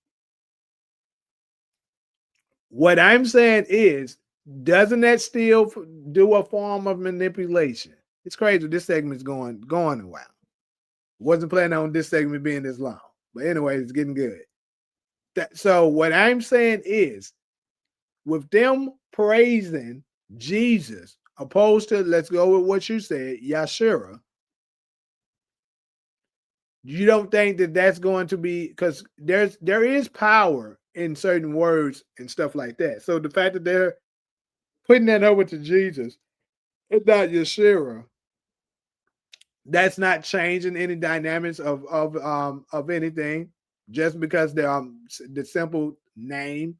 Speaker 1: what I'm saying is, doesn't that still do a form of manipulation? It's crazy. This segment's going a while. Wasn't planning on this segment being this long, but anyway, it's getting good. So what I'm saying is, with them praising Jesus, opposed to, let's go with what you said, Yahshua, you don't think that that's going to be, because there is power in certain words and stuff like that. So the fact that they're putting that over to Jesus, it's not Yeshua, that's not changing any dynamics of anything, just because the simple name.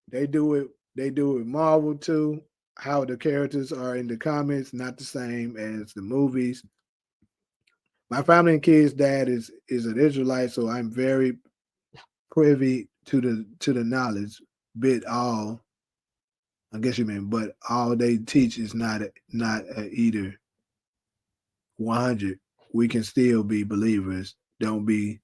Speaker 1: They do it. They do it Marvel too. How the characters are in the comics not the same as the movies. My family and kids' dad is an Israelite, so I'm very privy to the knowledge. Bit all, I guess you mean, but all they teach is not either 100. We can still be believers. Don't be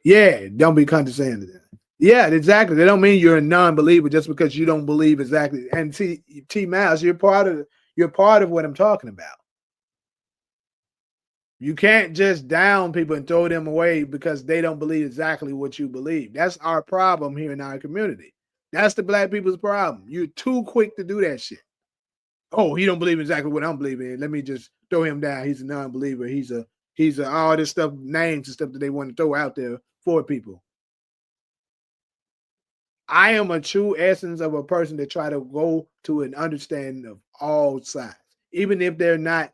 Speaker 1: condescending. Yeah, exactly. They don't mean you're a non-believer just because you don't believe exactly. And T Mouse, you're part of what I'm talking about. You can't just down people and throw them away because they don't believe exactly what you believe. That's our problem here in our community. That's the black people's problem. You're too quick to do that shit. Oh, he don't believe exactly what I'm believing in. Let me just throw him down. He's a non-believer. He's all this stuff, names and stuff that they want to throw out there for people. I am a true essence of a person that try to go to an understanding of all sides, even if they're not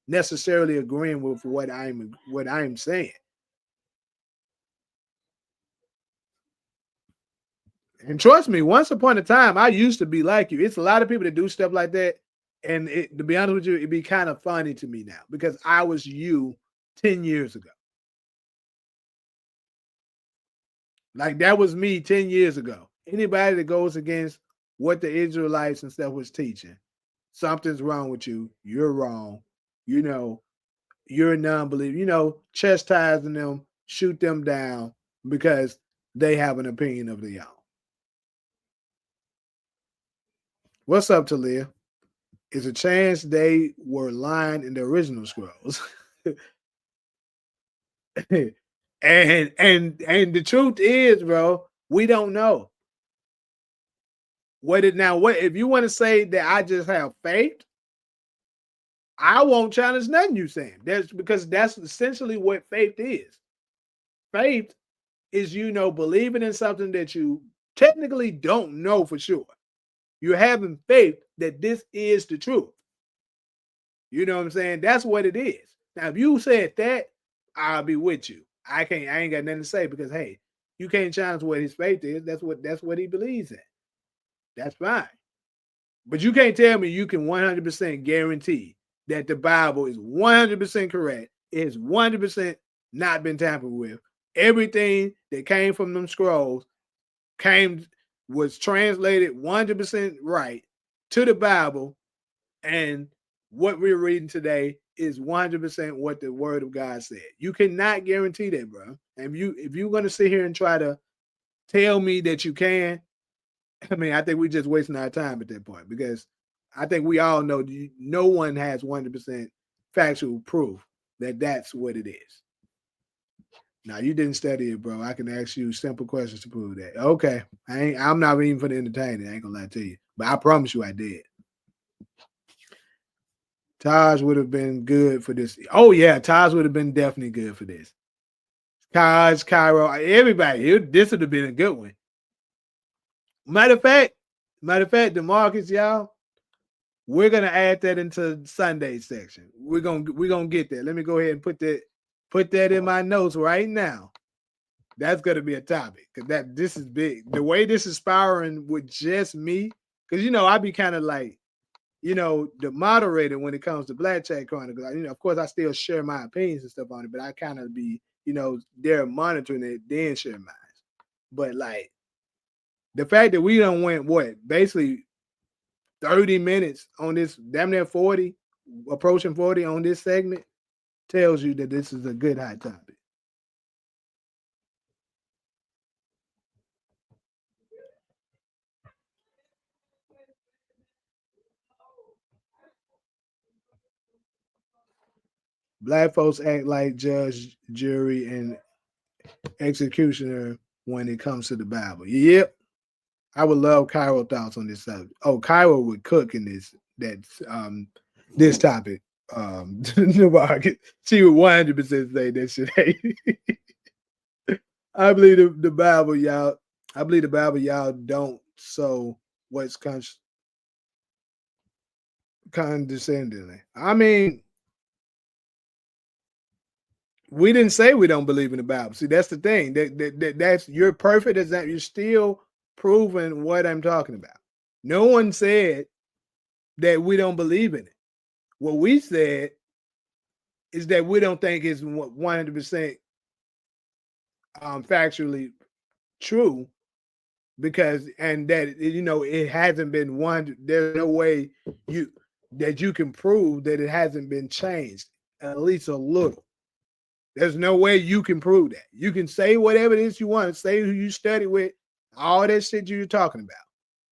Speaker 1: necessarily agreeing with what I'm saying. And trust me, once upon a time, I used to be like you. It's a lot of people that do stuff like that. And to be honest with you, it'd be kind of funny to me now because I was you 10 years ago. Like that was me 10 years ago. Anybody that goes against what the Israelites and stuff was teaching, something's wrong with you. You're wrong. You're a non-believer. Chastising them, shoot them down because they have an opinion of their own. What's up, Talia? Is a chance they were lying in the original scrolls. and the truth is, bro, we don't know. What if you want to say that I just have faith, I won't challenge nothing you saying. Because that's essentially what faith is. Faith is believing in something that you technically don't know for sure. You're having faith that this is the truth. You know what I'm saying? That's what it is. Now, if you said that, I'll be with you. I ain't got nothing to say because hey, you can't challenge what his faith is. That's what he believes in. That's fine. But you can't tell me you can 100% guarantee that the Bible is 100% correct. It's 100% not been tampered with. Everything that came from them scrolls was translated 100% right to the Bible, and what we're reading today is 100% what the Word of God said. You cannot guarantee that, bro. And if you're going to sit here and try to tell me that you can, I mean, I think we're just wasting our time at that point because I think we all know no one has 100% factual proof that that's what it is. Now, you didn't study it, bro. I can ask you simple questions to prove that. Okay. I'm not even for the entertainment. I ain't going to lie to you. But I promise you I did. Taj would have been good for this. Oh, yeah. Taj would have been definitely good for this. Taj, Cairo, everybody. This would have been a good one. Matter of fact, DeMarcus, y'all, we're gonna add that into Sunday section. We're gonna get there. Let me go ahead and put that in my notes right now. That's gonna be a topic because this is big. The way this is spiraling with just me, because I be kind of like the moderator when it comes to Black Chat Chronicles. Of course, I still share my opinions and stuff on it, but I kind of be, they're monitoring it, then share mine. But like the fact that we don't went basically 30 minutes on this, damn near 40, approaching 40 on this segment, tells you that this is a good hot topic. Black folks act like judge, jury, and executioner when it comes to the Bible. Yep. I would love Cairo thoughts on this subject. Oh, Cairo would cook in this topic. She would 100% say that shit. I believe the Bible, y'all. I believe the Bible, y'all don't sow what's condescendingly. I mean, we didn't say we don't believe in the Bible. See, that's the thing. That's you're perfect as that. You're still proving what I'm talking about. No one said that we don't believe in it. What we said is that we don't think it's 100% factually true because that it hasn't been one. There's no way that you can prove that it hasn't been changed at least a little. There's no way you can prove that. You can say whatever it is you want, say who you study with, all that shit you're talking about.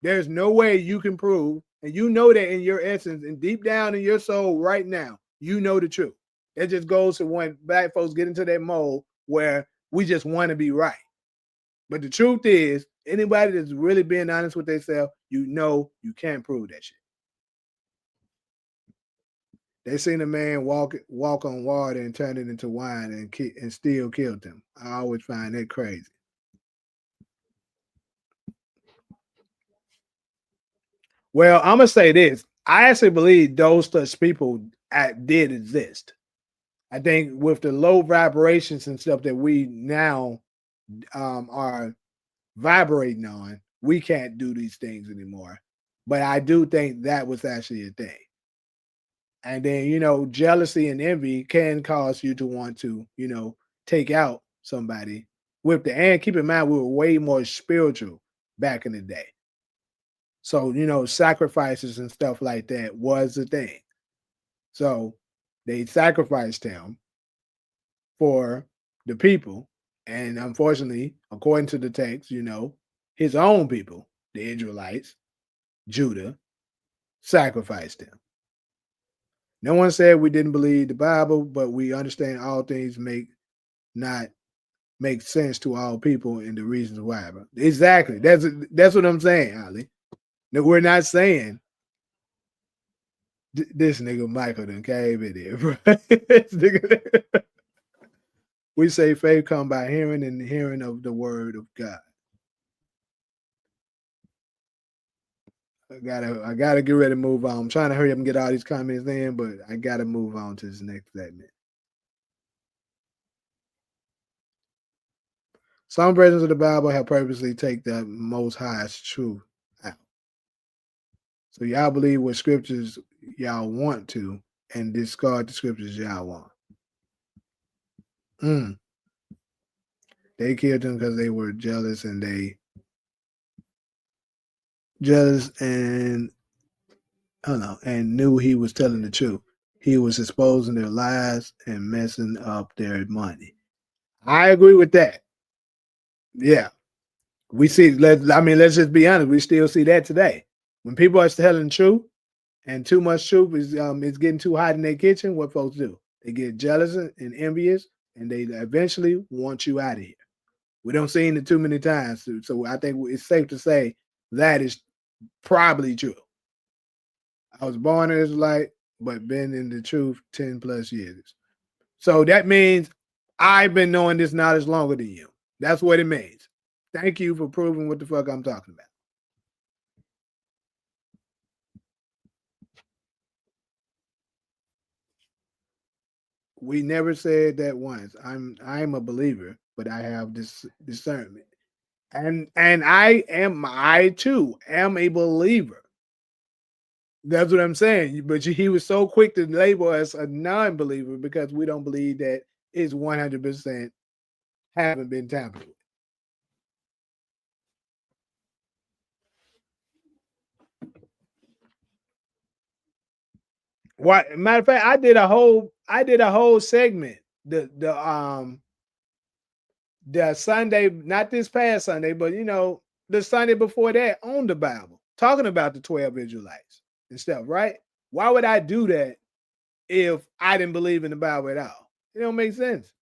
Speaker 1: There's no way you can prove, and you know that in your essence and deep down in your soul right now, you know the truth. It just goes to when Black folks get into that mold where we just want to be right. But the truth is, anybody that's really being honest with themselves, you can't prove that shit. They seen a man walk on water and turn it into wine and still killed him. I always find that crazy. Well, I'm gonna say this. I actually believe those such people did exist. I think with the low vibrations and stuff that we now are vibrating on, we can't do these things anymore. But I do think that was actually a thing. And then, jealousy and envy can cause you to want to, take out somebody and keep in mind, we were way more spiritual back in the day. So, sacrifices and stuff like that was the thing. So they sacrificed him for the people. And unfortunately, according to the text, his own people, the Israelites, Judah, sacrificed him. No one said we didn't believe the Bible, but we understand all things not make sense to all people and the reasons why. Exactly. That's what I'm saying, Ali. No, we're not saying this nigga Michael done came in here, bro. We say faith come by hearing and hearing of the word of God. I gotta get ready to move on. I'm trying to hurry up and get all these comments in, but I gotta move on to this next segment. Some versions of the Bible have purposely take the Most High's truth out. So y'all believe what scriptures y'all want to and discard the scriptures y'all want. They killed him because they were jealous and and knew he was telling the truth. He was exposing their lies and messing up their money. I agree with that. Yeah. We see, let's just be honest. We still see that today. When people are telling the truth and too much truth is getting too hot in their kitchen, what folks do? They get jealous and envious and they eventually want you out of here. We don't see it too many times. So I think it's safe to say that is probably true. I was born an Israelite, but been in the truth 10 plus years. So that means I've been knowing this knowledge longer than you. That's what it means. Thank you for proving what the fuck I'm talking about. We never said that once. I'm a believer, but I have this discernment. And I too am a believer. That's what I'm saying. But he was so quick to label us a non-believer because we don't believe that it's 100% haven't been tampered with. Why? Matter of fact, I did a whole segment. The Sunday, not this past Sunday, but the Sunday before that on the Bible, talking about the 12 Israelites and stuff, right? Why would I do that if I didn't believe in the Bible at all? It don't make sense.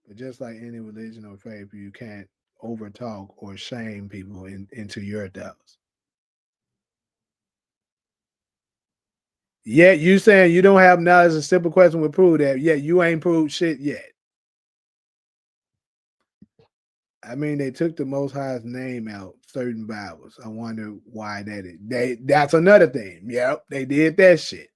Speaker 1: But just like any religion or faith, you can't overtalk or shame people into your doubts. Yeah, you saying you don't have knowledge, a simple question would prove that. Yeah, you ain't proved shit yet. I mean, they took the Most High's name out certain Bibles. I wonder why that is. That's another thing. Yep, they did that shit.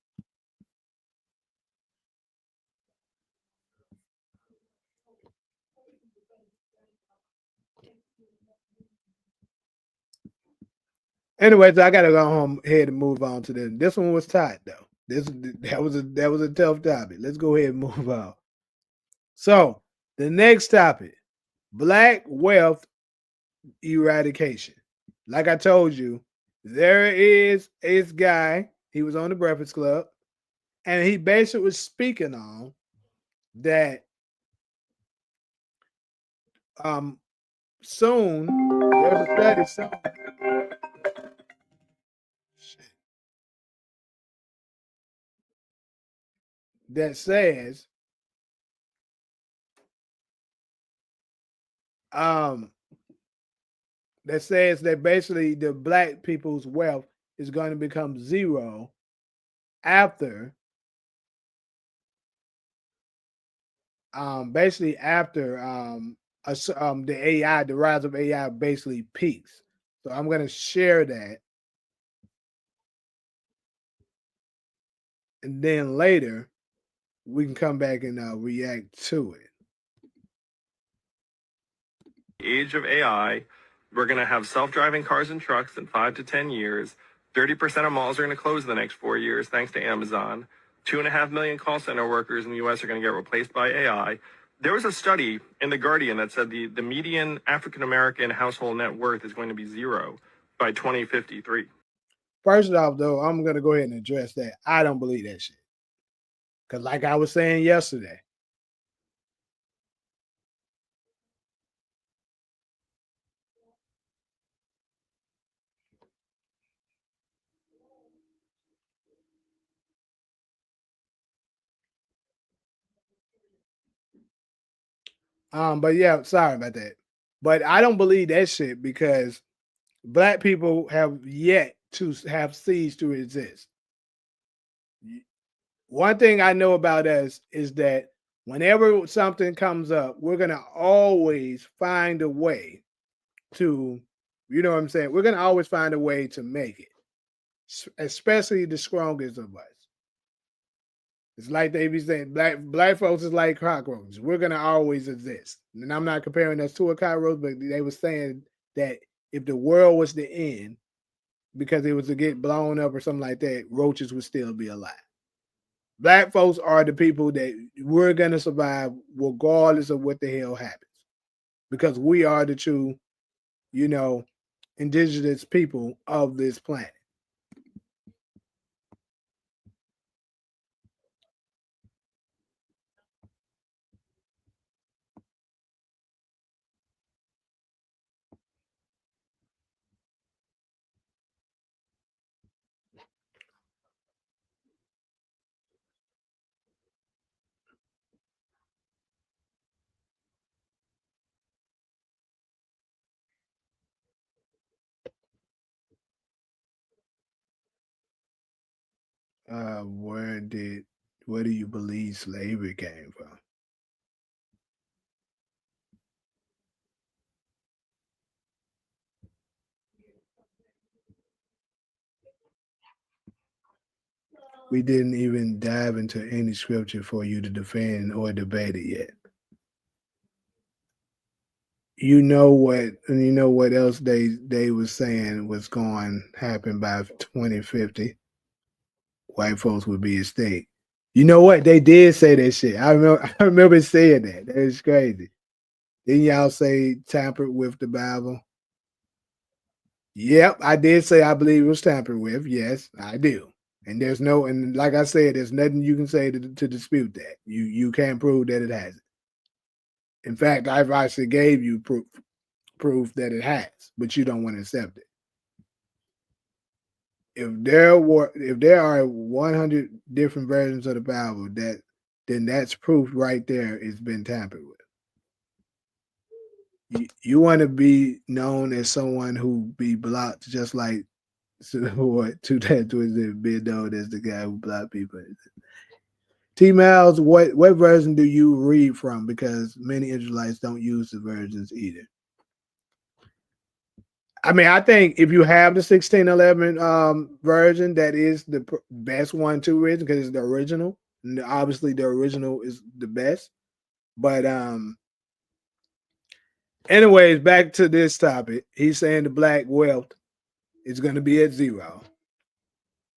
Speaker 1: Anyway, so I gotta go home ahead and move on to this. This one was tight though. That was a tough topic. Let's go ahead and move on. So the next topic: Black wealth eradication. Like I told you, there is this guy. He was on the Breakfast Club, and he basically was speaking on that. Soon there's a study that says um that basically the black people's wealth is going to become zero after basically after the AI, the rise of AI basically peaks. So I'm going to share that, and then later we can come back and react to it.
Speaker 6: Age of AI, we're going to have self-driving cars and trucks in 5 to 10 years. 30% of malls are going to close in the next 4 years thanks to Amazon. 2.5 million call center workers in the U.S. are going to get replaced by AI. There was a study in The Guardian that said the median African-American household net worth is going to be zero by 2053.
Speaker 1: First off, though, I'm going to go ahead and address that. I don't believe that shit. Because like I was saying yesterday, but yeah, sorry about that. But I don't believe that shit because black people have yet to have ceased to exist. One thing I know about us is that whenever something comes up, we're gonna always find a way to, you know what I'm saying? We're gonna always find a way to make it, especially the strongest of us. It's like they be saying, black folks is like cockroaches. We're gonna always exist. And I'm not comparing us to a cockroach, but they were saying that if the world was to end because it was to get blown up or something like that, roaches would still be alive. Black folks are the people that we're gonna survive regardless of what the hell happens. Because we are the true, you know, indigenous people of this planet. Where do you believe slavery came from? We didn't even dive into any scripture for you to defend or debate it yet. you know what else they was saying was going to happen by 2050? White folks would be extinct. You know what? They did say that shit. I remember saying that. That is crazy. Didn't y'all say tampered with the Bible? Yep, I did say I believe it was tampered with. Yes, I do. And like I said, there's nothing you can say to dispute that. You can't prove that it hasn't. In fact, I've actually gave you proof that it has, but you don't want to accept it. If there are 100 different versions of the Bible, then that's proof right there it's been tampered with. You want to be known as someone who be blocked, just like what two tattoos being known as the guy who blocked people. T Miles, what version do you read from? Because many Israelites don't use the versions either. I mean, I think if you have the 1611 version, that is the best one to read because it's the original. And obviously, the original is the best. But anyways, back to this topic. He's saying the black wealth is going to be at 0.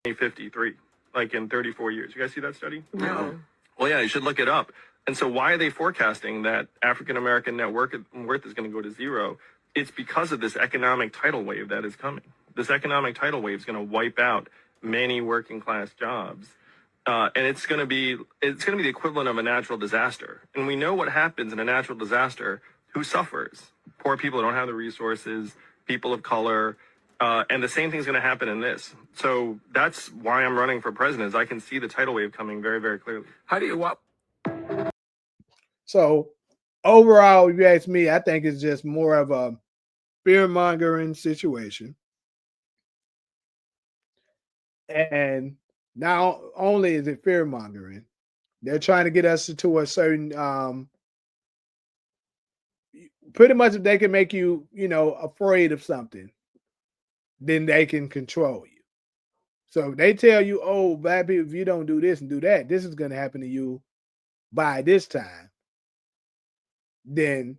Speaker 6: 2053, like in 34 years. You guys see that study?
Speaker 4: No.
Speaker 6: Well, yeah, you should look it up. And so why are they forecasting that African-American net worth is going to go to 0? It's because of this economic tidal wave that is coming. This economic tidal wave is going to wipe out many working class jobs. And it's going to be the equivalent of a natural disaster. And we know what happens in a natural disaster. Who suffers? Poor people who don't have the resources, people of color, and the same thing's going to happen in this. So that's why I'm running for president, is I can see the tidal wave coming very, very clearly.
Speaker 4: How do you what?
Speaker 1: So overall, if you ask me, I think it's just more of a fear-mongering situation. And not only is it fear-mongering, they're trying to get us to a certain pretty much if they can make you, afraid of something, then they can control you. So if they tell you, oh, black people, if you don't do this and do that, this is going to happen to you by this time, then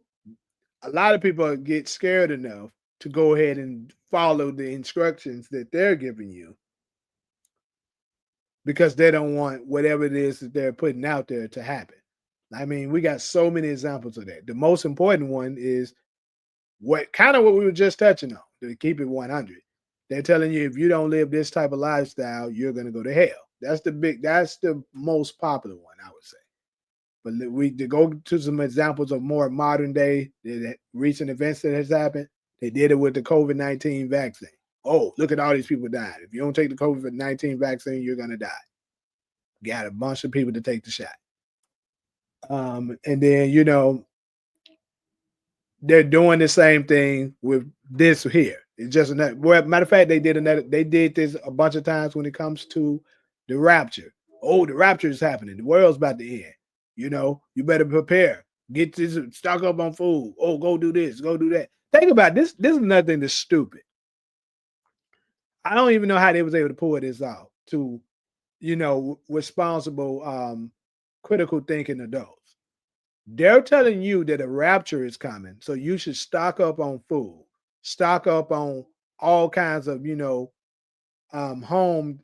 Speaker 1: a lot of people get scared enough to go ahead and follow the instructions that they're giving you because they don't want whatever it is that they're putting out there to happen. I mean, we got so many examples of that. The most important one is what we were just touching on, to keep it 100. They're telling you if you don't live this type of lifestyle, you're going to go to hell. That's the most popular one, I would say. But to go to some examples of more modern day recent events that has happened, they did it with the COVID-19 vaccine. Oh, look at all these people dying. If you don't take the COVID-19 vaccine, you're going to die. Got a bunch of people to take the shot. And then, they're doing the same thing with this here. It's just another. Well, matter of fact, they did this a bunch of times when it comes to the rapture. Oh, the rapture is happening. The world's about to end. You better prepare. Get this, stock up on food. Oh, go do this, go do that. Think about this. This is nothing that's stupid. I don't even know how they was able to pull this off to, responsible, critical thinking adults. They're telling you that a rapture is coming, so you should stock up on food, stock up on all kinds of, home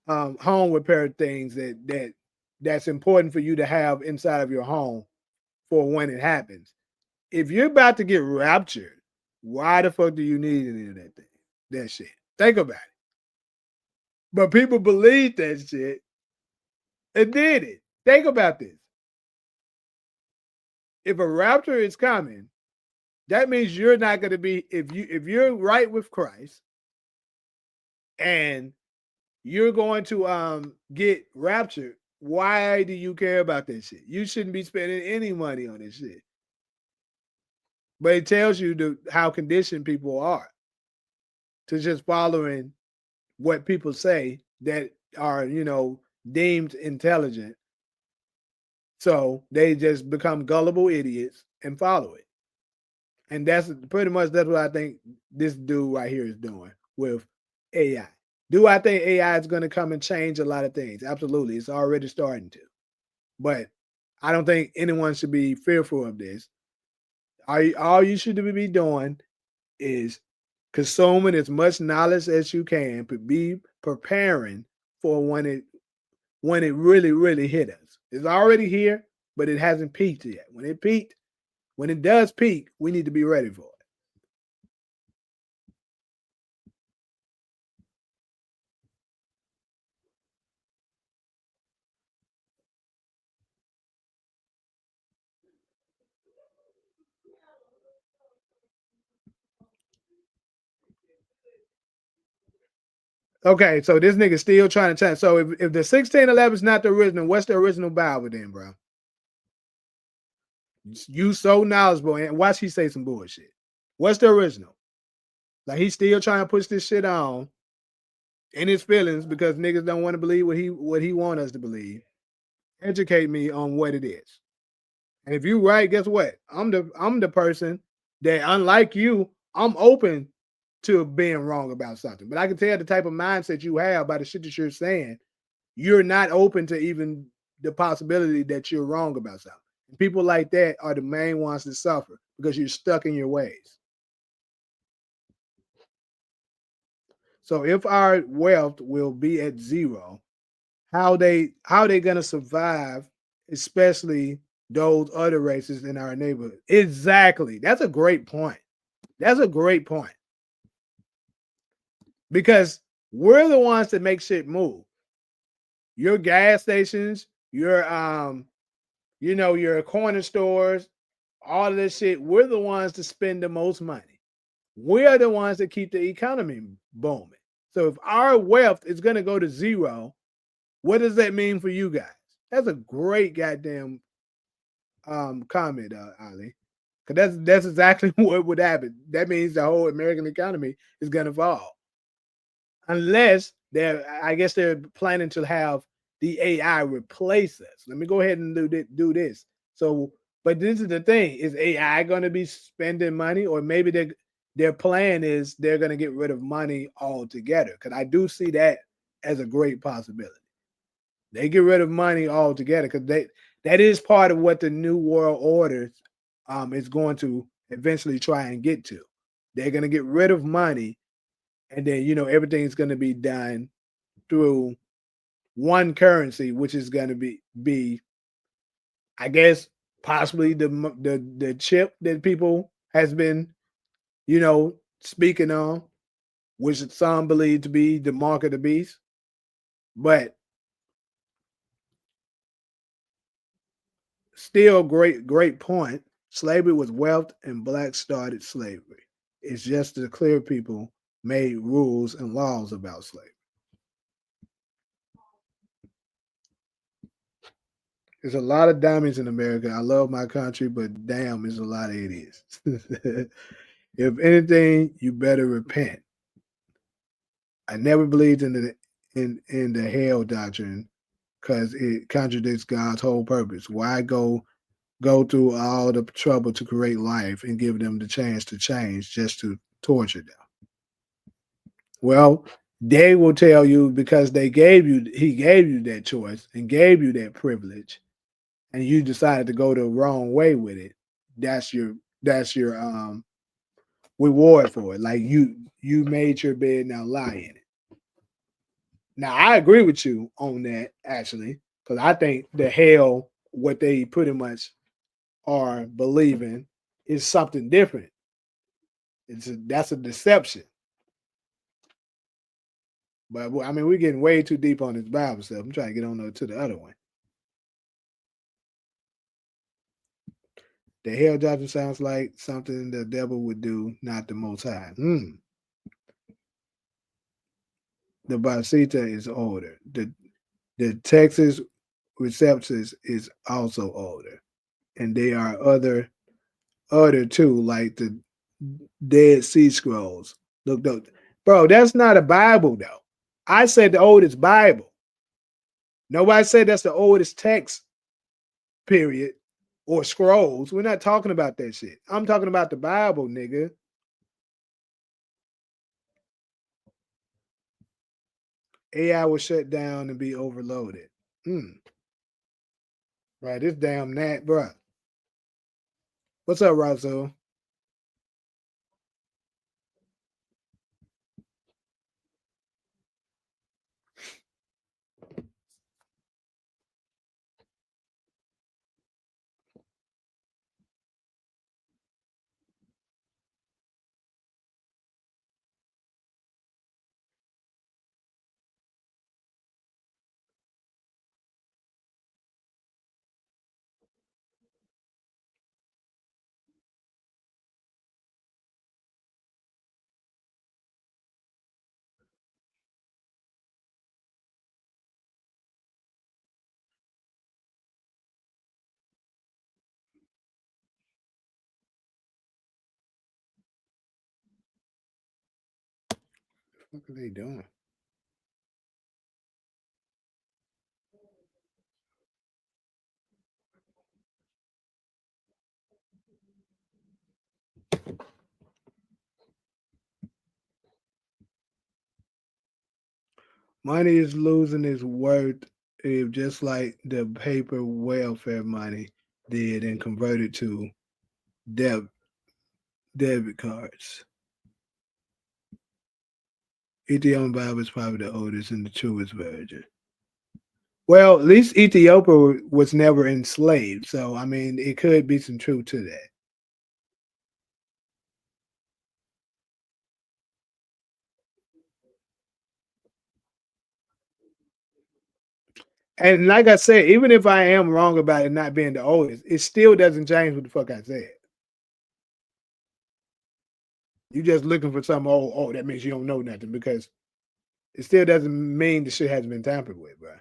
Speaker 1: repair things that's important for you to have inside of your home for when it happens. If you're about to get raptured, why the fuck do you need any of that shit? Think about it. But people believe that shit and did it. Think about this. If a rapture is coming, that means you're not going to be, if you're right with Christ and you're going to get raptured, why do you care about this shit? You shouldn't be spending any money on this shit. But it tells you how conditioned people are to just following what people say that are, deemed intelligent. So they just become gullible idiots and follow it. And that's pretty much what I think this dude right here is doing with AI. Do I think AI is going to come and change a lot of things? Absolutely. It's already starting to. But I don't think anyone should be fearful of this. All you should be doing is consuming as much knowledge as you can, but be preparing for when it really, really hit us. It's already here, but it hasn't peaked yet. When it does peak, we need to be ready for it. Okay, so this nigga still trying to change. So if the 1611 is not the original, what's the original Bible then, bro? You so knowledgeable, and watch he say some bullshit. What's the original? Like he's still trying to push this shit on in his feelings because niggas don't want to believe what he want us to believe. Educate me on what it is. And if you right, guess what? I'm the person that, unlike you, I'm open to being wrong about something. But I can tell the type of mindset you have by the shit that you're saying. You're not open to even the possibility that you're wrong about something. And people like that are the main ones that suffer because you're stuck in your ways. So if our wealth will be at zero, how they gonna survive, especially those other races in our neighborhood? Exactly. That's a great point. That's a great point. Because we're the ones that make shit move. Your gas stations, your corner stores, all of this shit, we're the ones that spend the most money. We're the ones that keep the economy booming. So if our wealth is gonna go to zero, what does that mean for you guys? That's a great goddamn comment, Ali. Because that's exactly what would happen. That means the whole American economy is gonna fall. Unless I guess they're planning to have the AI replace us. Let me go ahead and do this. So, but this is the thing: is AI going to be spending money, or maybe their plan is they're going to get rid of money altogether? Because I do see that as a great possibility. They get rid of money altogether because that is part of what the new world order is going to eventually try and get to. They're going to get rid of money, and then everything's going to be done through one currency, which is going to be I guess possibly the chip that people has been speaking on, which some believe to be the mark of the beast. But still, great point. Slavery was wealth, and blacks started slavery. It's just the clear people made rules and laws about slavery. There's a lot of diamonds in America. I love my country, but damn, there's a lot of idiots. If anything, you better repent. I never believed in the hell doctrine because it contradicts God's whole purpose. Why go through all the trouble to create life and give them the chance to change just to torture them? Well, they will tell you because he gave you that choice and gave you that privilege, and you decided to go the wrong way with it. That's your reward for it. Like you made your bed, now lie in it. Now I agree with you on that actually, because I think the hell what they pretty much are believing is something different. That's a deception. But I mean, we're getting way too deep on this Bible stuff. I'm trying to get on to the other one. The hell doctrine sounds like something the devil would do, not the Most High. The Basita is older. The Texas Receptus is also older, and they are other too, like the Dead Sea Scrolls. Look, bro, that's not a Bible though. I said the oldest Bible. Nobody said that's the oldest text, period, or scrolls. We're not talking about that shit. I'm talking about the Bible, nigga. AI will shut down and be overloaded. Right, this damn Nat, bro. What's up, Razzo? What are they doing? Money is losing its worth if just like the paper welfare money did and converted to deb- debit cards. Ethiopian Bible is probably the oldest and the truest version. Well, at least Ethiopia was never enslaved, so I mean, it could be some truth to that. And like I said, even if I am wrong about it not being the oldest, it still doesn't change what the fuck I said. You just looking for something. Oh, that means you don't know nothing because it still doesn't mean the shit hasn't been tampered with, bro.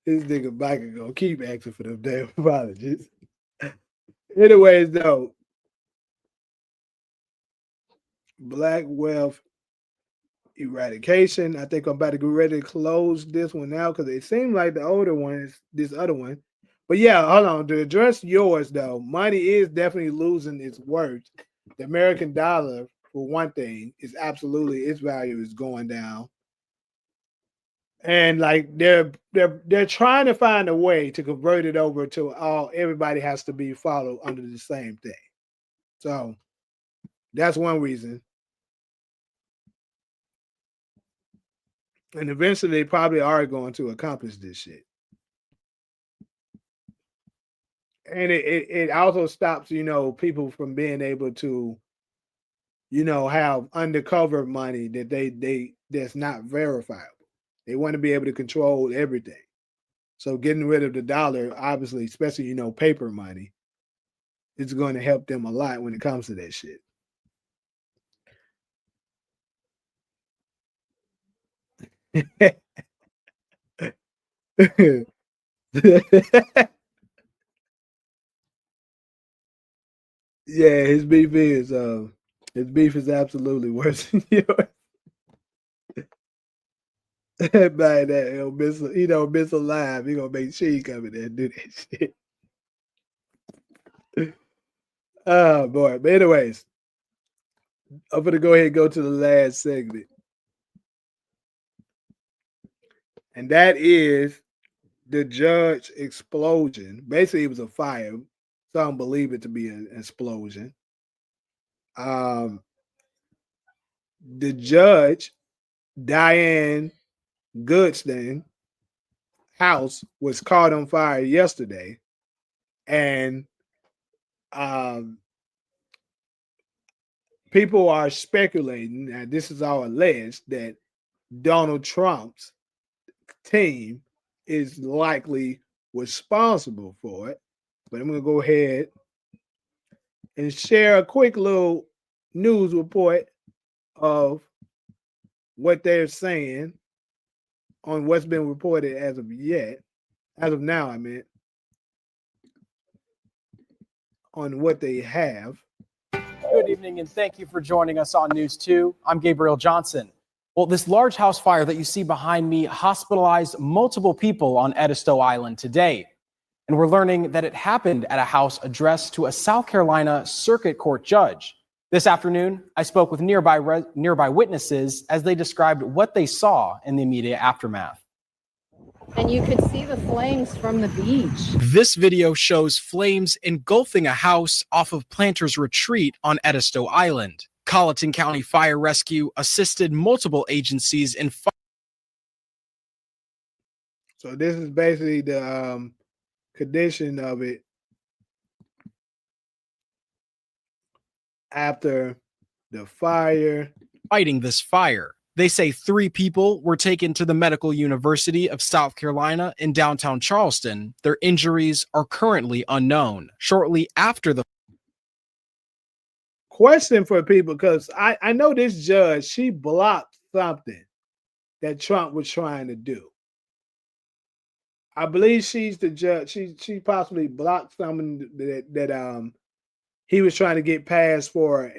Speaker 1: This nigga Mike gonna keep asking for them damn apologies. Anyways, though, Black wealth eradication. I think I'm about to get ready to close this one out because it seems like the older one is this other one. But yeah, hold on. To address yours though, money is definitely losing its worth. The American dollar, for one thing, is absolutely its value is going down. And like they're trying to find a way to convert it over to all everybody has to be followed under the same thing. So that's one reason. And eventually they probably are going to accomplish this shit. And it also stops, people from being able to, have undercover money that they that's not verifiable. They want to be able to control everything. So getting rid of the dollar, obviously, especially, paper money, it's going to help them a lot when it comes to that shit. Yeah, his beef is absolutely worse than yours. By that, he don't miss alive. He gonna make sure he come in there and do that shit. Oh boy. But anyways, I'm gonna go ahead and go to the last segment. And that is the judge explosion. Basically, it was a fire. Some believe it to be an explosion. Um, the judge, Diane Goodstein, house was caught on fire yesterday, and um, people are speculating, and this is all alleged, that Donald Trump's team is likely responsible for it. But I'm going to go ahead and share a quick little news report of what they're saying on what's been reported as of now, I meant, on what they have.
Speaker 7: Good evening, and thank you for joining us on News 2. I'm Gabriel Johnson. Well, this large house fire that you see behind me hospitalized multiple people on Edisto Island today. And we're learning that it happened at a house addressed to a South Carolina Circuit Court judge. This afternoon, I spoke with nearby witnesses as they described what they saw in the immediate aftermath.
Speaker 8: And you could see the flames from the beach.
Speaker 7: This video shows flames engulfing a house off of Planters Retreat on Edisto Island. Colleton County Fire Rescue assisted multiple agencies in
Speaker 1: So this is basically the condition of it after the fire.
Speaker 7: fighting this fire. They say 3 people were taken to the Medical University of South Carolina in downtown Charleston. Their injuries are currently unknown. Shortly after the
Speaker 1: Question for people, because I know this judge, she blocked something that Trump was trying to do. I believe she's the judge. She possibly blocked something that he was trying to get passed for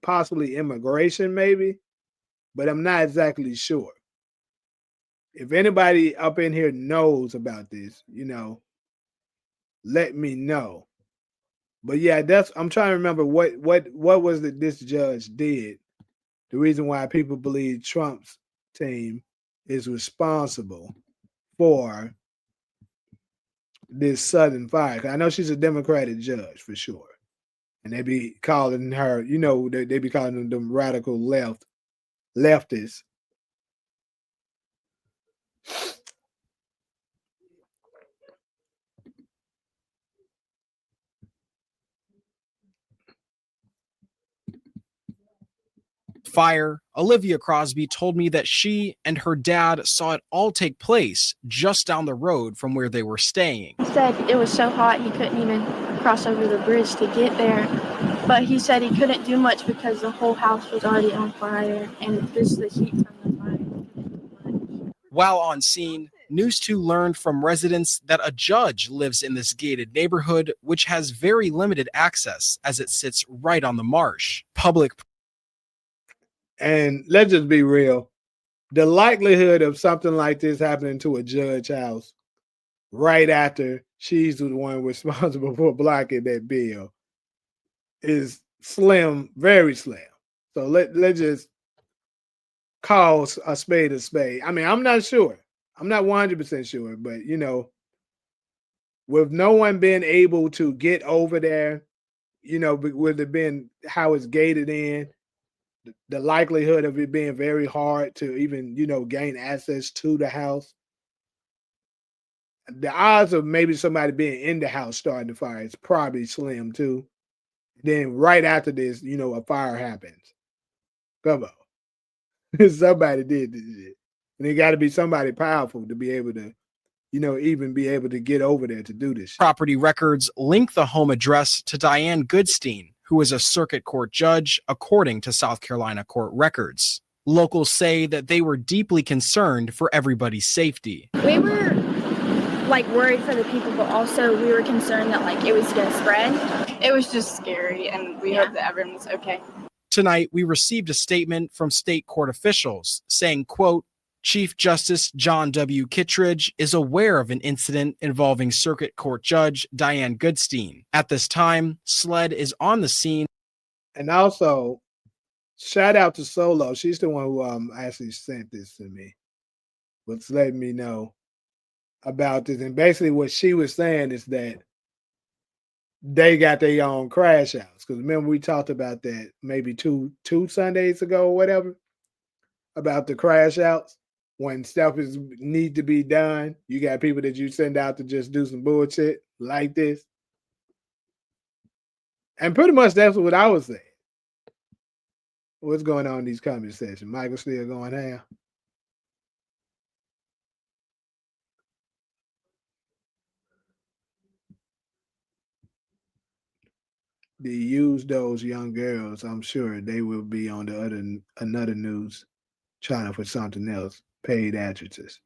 Speaker 1: possibly immigration, maybe, but I'm not exactly sure. If anybody up in here knows about this, let me know. But yeah, I'm trying to remember what was it this judge did. The reason why people believe Trump's team is responsible for this sudden fire. I know she's a Democratic judge for sure. And they be calling her, they be calling them radical leftists.
Speaker 7: fire, Olivia Crosby told me that she and her dad saw it all take place just down the road from where they were staying.
Speaker 9: He said it was so hot he couldn't even cross over the bridge to get there. But he said he couldn't do much because the whole house was already on fire and just the heat from the fire.
Speaker 7: While on scene, News 2 learned from residents that a judge lives in this gated neighborhood, which has very limited access as it sits right on the marsh.
Speaker 1: And let's just be real. The likelihood of something like this happening to a judge house right after she's the one responsible for blocking that bill is slim, very slim. So let's just call a spade a spade. I mean, I'm not sure. I'm not 100% sure, but with no one being able to get over there, with it being how it's gated in, the likelihood of it being very hard to even, gain access to the house. The odds of maybe somebody being in the house starting the fire is probably slim too. Then right after this, a fire happens. Come on. Somebody did this shit. And it got to be somebody powerful to be able to, even be able to get over there to do this shit.
Speaker 7: Property records link the home address to Diane Goodstein, who is a circuit court judge, according to South Carolina court records. Locals say that they were deeply concerned for everybody's safety.
Speaker 9: We were worried for the people, but also we were concerned that it was going to spread.
Speaker 8: It was just scary, and we hope that everyone was okay.
Speaker 7: Tonight, we received a statement from state court officials saying, quote, Chief Justice John W. Kittredge is aware of an incident involving Circuit Court Judge Diane Goodstein. At this time, SLED is on the scene.
Speaker 1: And also, shout out to Solo. She's the one who actually sent this to me. What's letting me know about this. And basically what she was saying is that they got their own crash outs. Because remember we talked about that maybe two Sundays ago or whatever, about the crash outs. When stuff need to be done, you got people that you send out to just do some bullshit like this. And pretty much that's what I was saying. What's going on in these comment sections? Michael still going ham? They use those young girls. I'm sure they will be on another news channel for something else. Paid actresses.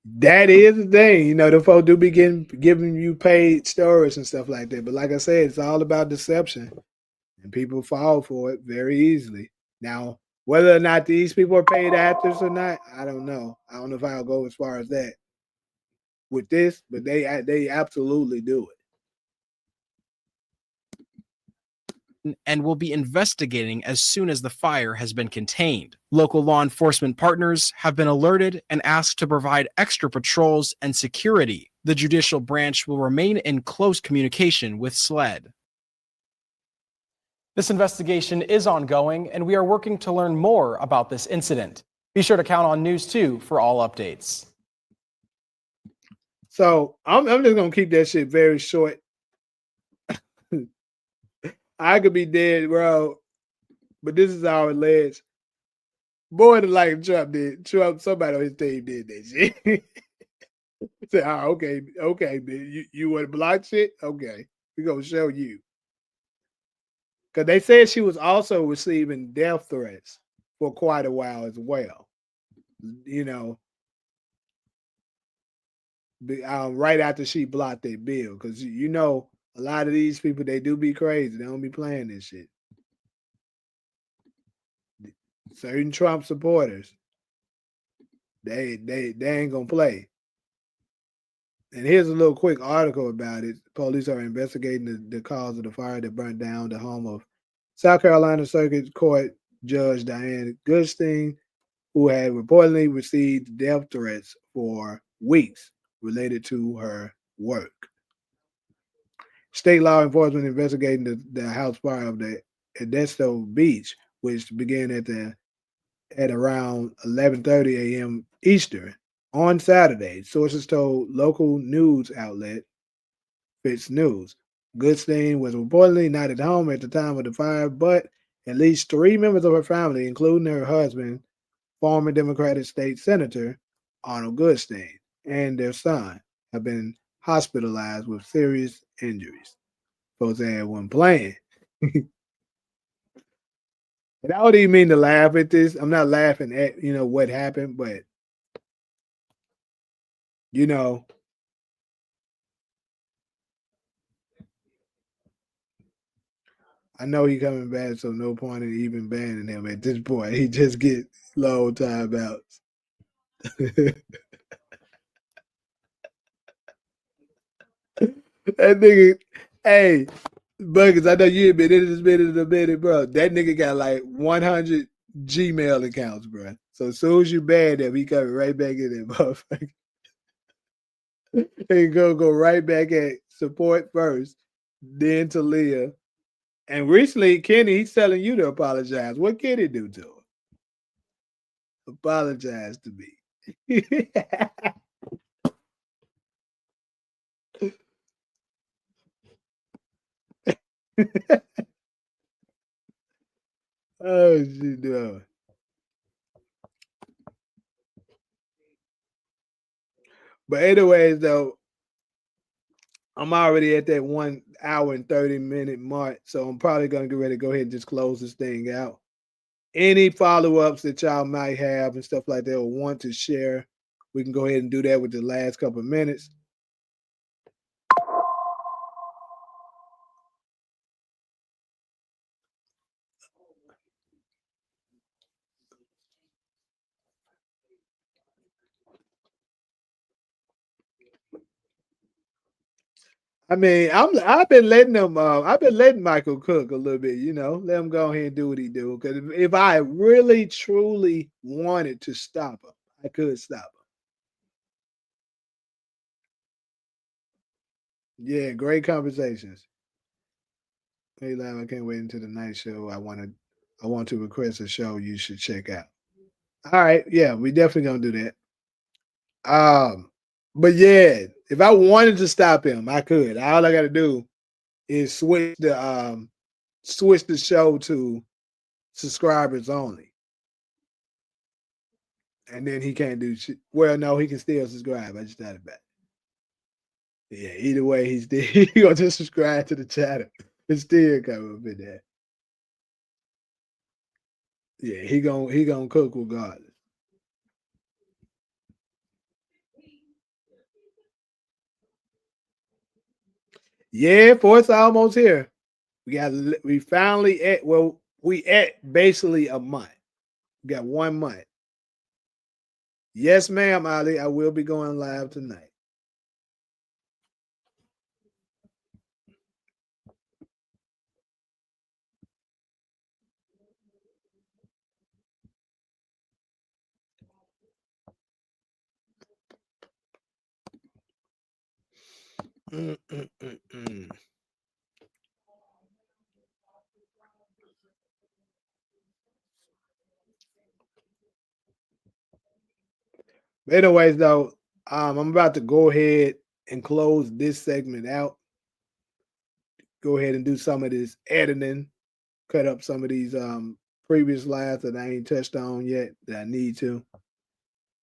Speaker 1: That is the thing, the folks do be giving you paid stories and stuff like that. But like I said, it's all about deception, and people fall for it very easily. Now, whether or not these people are paid actors or not, I don't know. I don't know if I'll go as far as that with this, but they absolutely do it.
Speaker 7: and will be investigating as soon as the fire has been contained. Local law enforcement partners have been alerted and asked to provide extra patrols and security. The judicial branch will remain in close communication with SLED. This investigation is ongoing, and we are working to learn more about this incident. Be sure to count on News 2 for all updates.
Speaker 1: So I'm just gonna keep that shit very short. I could be dead, bro, but this is our alleged. More than like Trump did. Trump, somebody on his team did that shit. Say, oh, okay, man. You want to block shit? Okay, we gonna show you. Because they said she was also receiving death threats for quite a while as well. You know, right after she blocked their bill, because you know a lot of these people, they do be crazy. They don't be playing this shit. Certain Trump supporters, they ain't gonna play. And here's a little quick article about it. Police are investigating the cause of the fire that burnt down the home of South Carolina Circuit Court Judge Diane Goodstein, who had reportedly received death threats for weeks related to her work. State law enforcement investigating the house fire of the Edisto Beach, which began at around 11:30 a.m. Eastern on Saturday. Sources told local news outlet Fitz News. Goodstein was reportedly not at home at the time of the fire, but at least 3 members of her family, including her husband, former Democratic State Senator Arnold Goodstein, and their son, have been hospitalized with serious injuries. Folks had one playing. And I don't even mean to laugh at this. I'm not laughing at, what happened, but, I know he coming back, so no point in even banning him at this point. He just get low timeouts. That nigga, hey, Buggers, I know you ain't been in this minute in a minute, bro. That nigga got like 100 Gmail accounts, bro. So as soon as you ban him, he coming right back in there, motherfucker. He go right back at support first, then to Leah. And recently, Kenny, he's telling you to apologize. What Kenny do to him? Apologize to me. Oh, shit, no. But anyways, though, I'm already at that 1 hour and 30-minute mark, so I'm probably going to get ready to go ahead and just close this thing out. Any follow-ups that y'all might have and stuff like that or want to share, we can go ahead and do that with the last couple of minutes. I mean, I've been letting them. I've been letting Michael cook a little bit. Let him go ahead and do what he do. Because if I really truly wanted to stop him, I could stop him. Yeah, great conversations. Hey, Lam, I can't wait until the night show. I want to request a show you should check out. All right, yeah, we definitely gonna do that. But yeah, if I wanted to stop him, I could. All I got to do is switch the show to subscribers only, and then he can't do shit. Well, no, he can still subscribe. I just thought about it. Yeah, either way, he's still he gonna just subscribe to the channel. It's still coming up in there. Yeah, he gonna cook regardless. Yeah, Force almost here. We finally we at basically a month. We got 1 month. Yes, ma'am, Ali. I will be going live tonight. Anyways, though, I'm about to go ahead and close this segment out. Go ahead and do some of this editing, cut up some of these previous lives that I ain't touched on yet that I need to.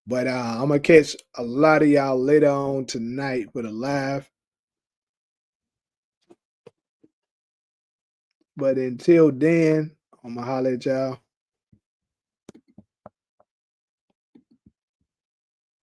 Speaker 1: But I'm gonna catch a lot of y'all later on tonight for the live. But until then, I'm gonna holler at y'all.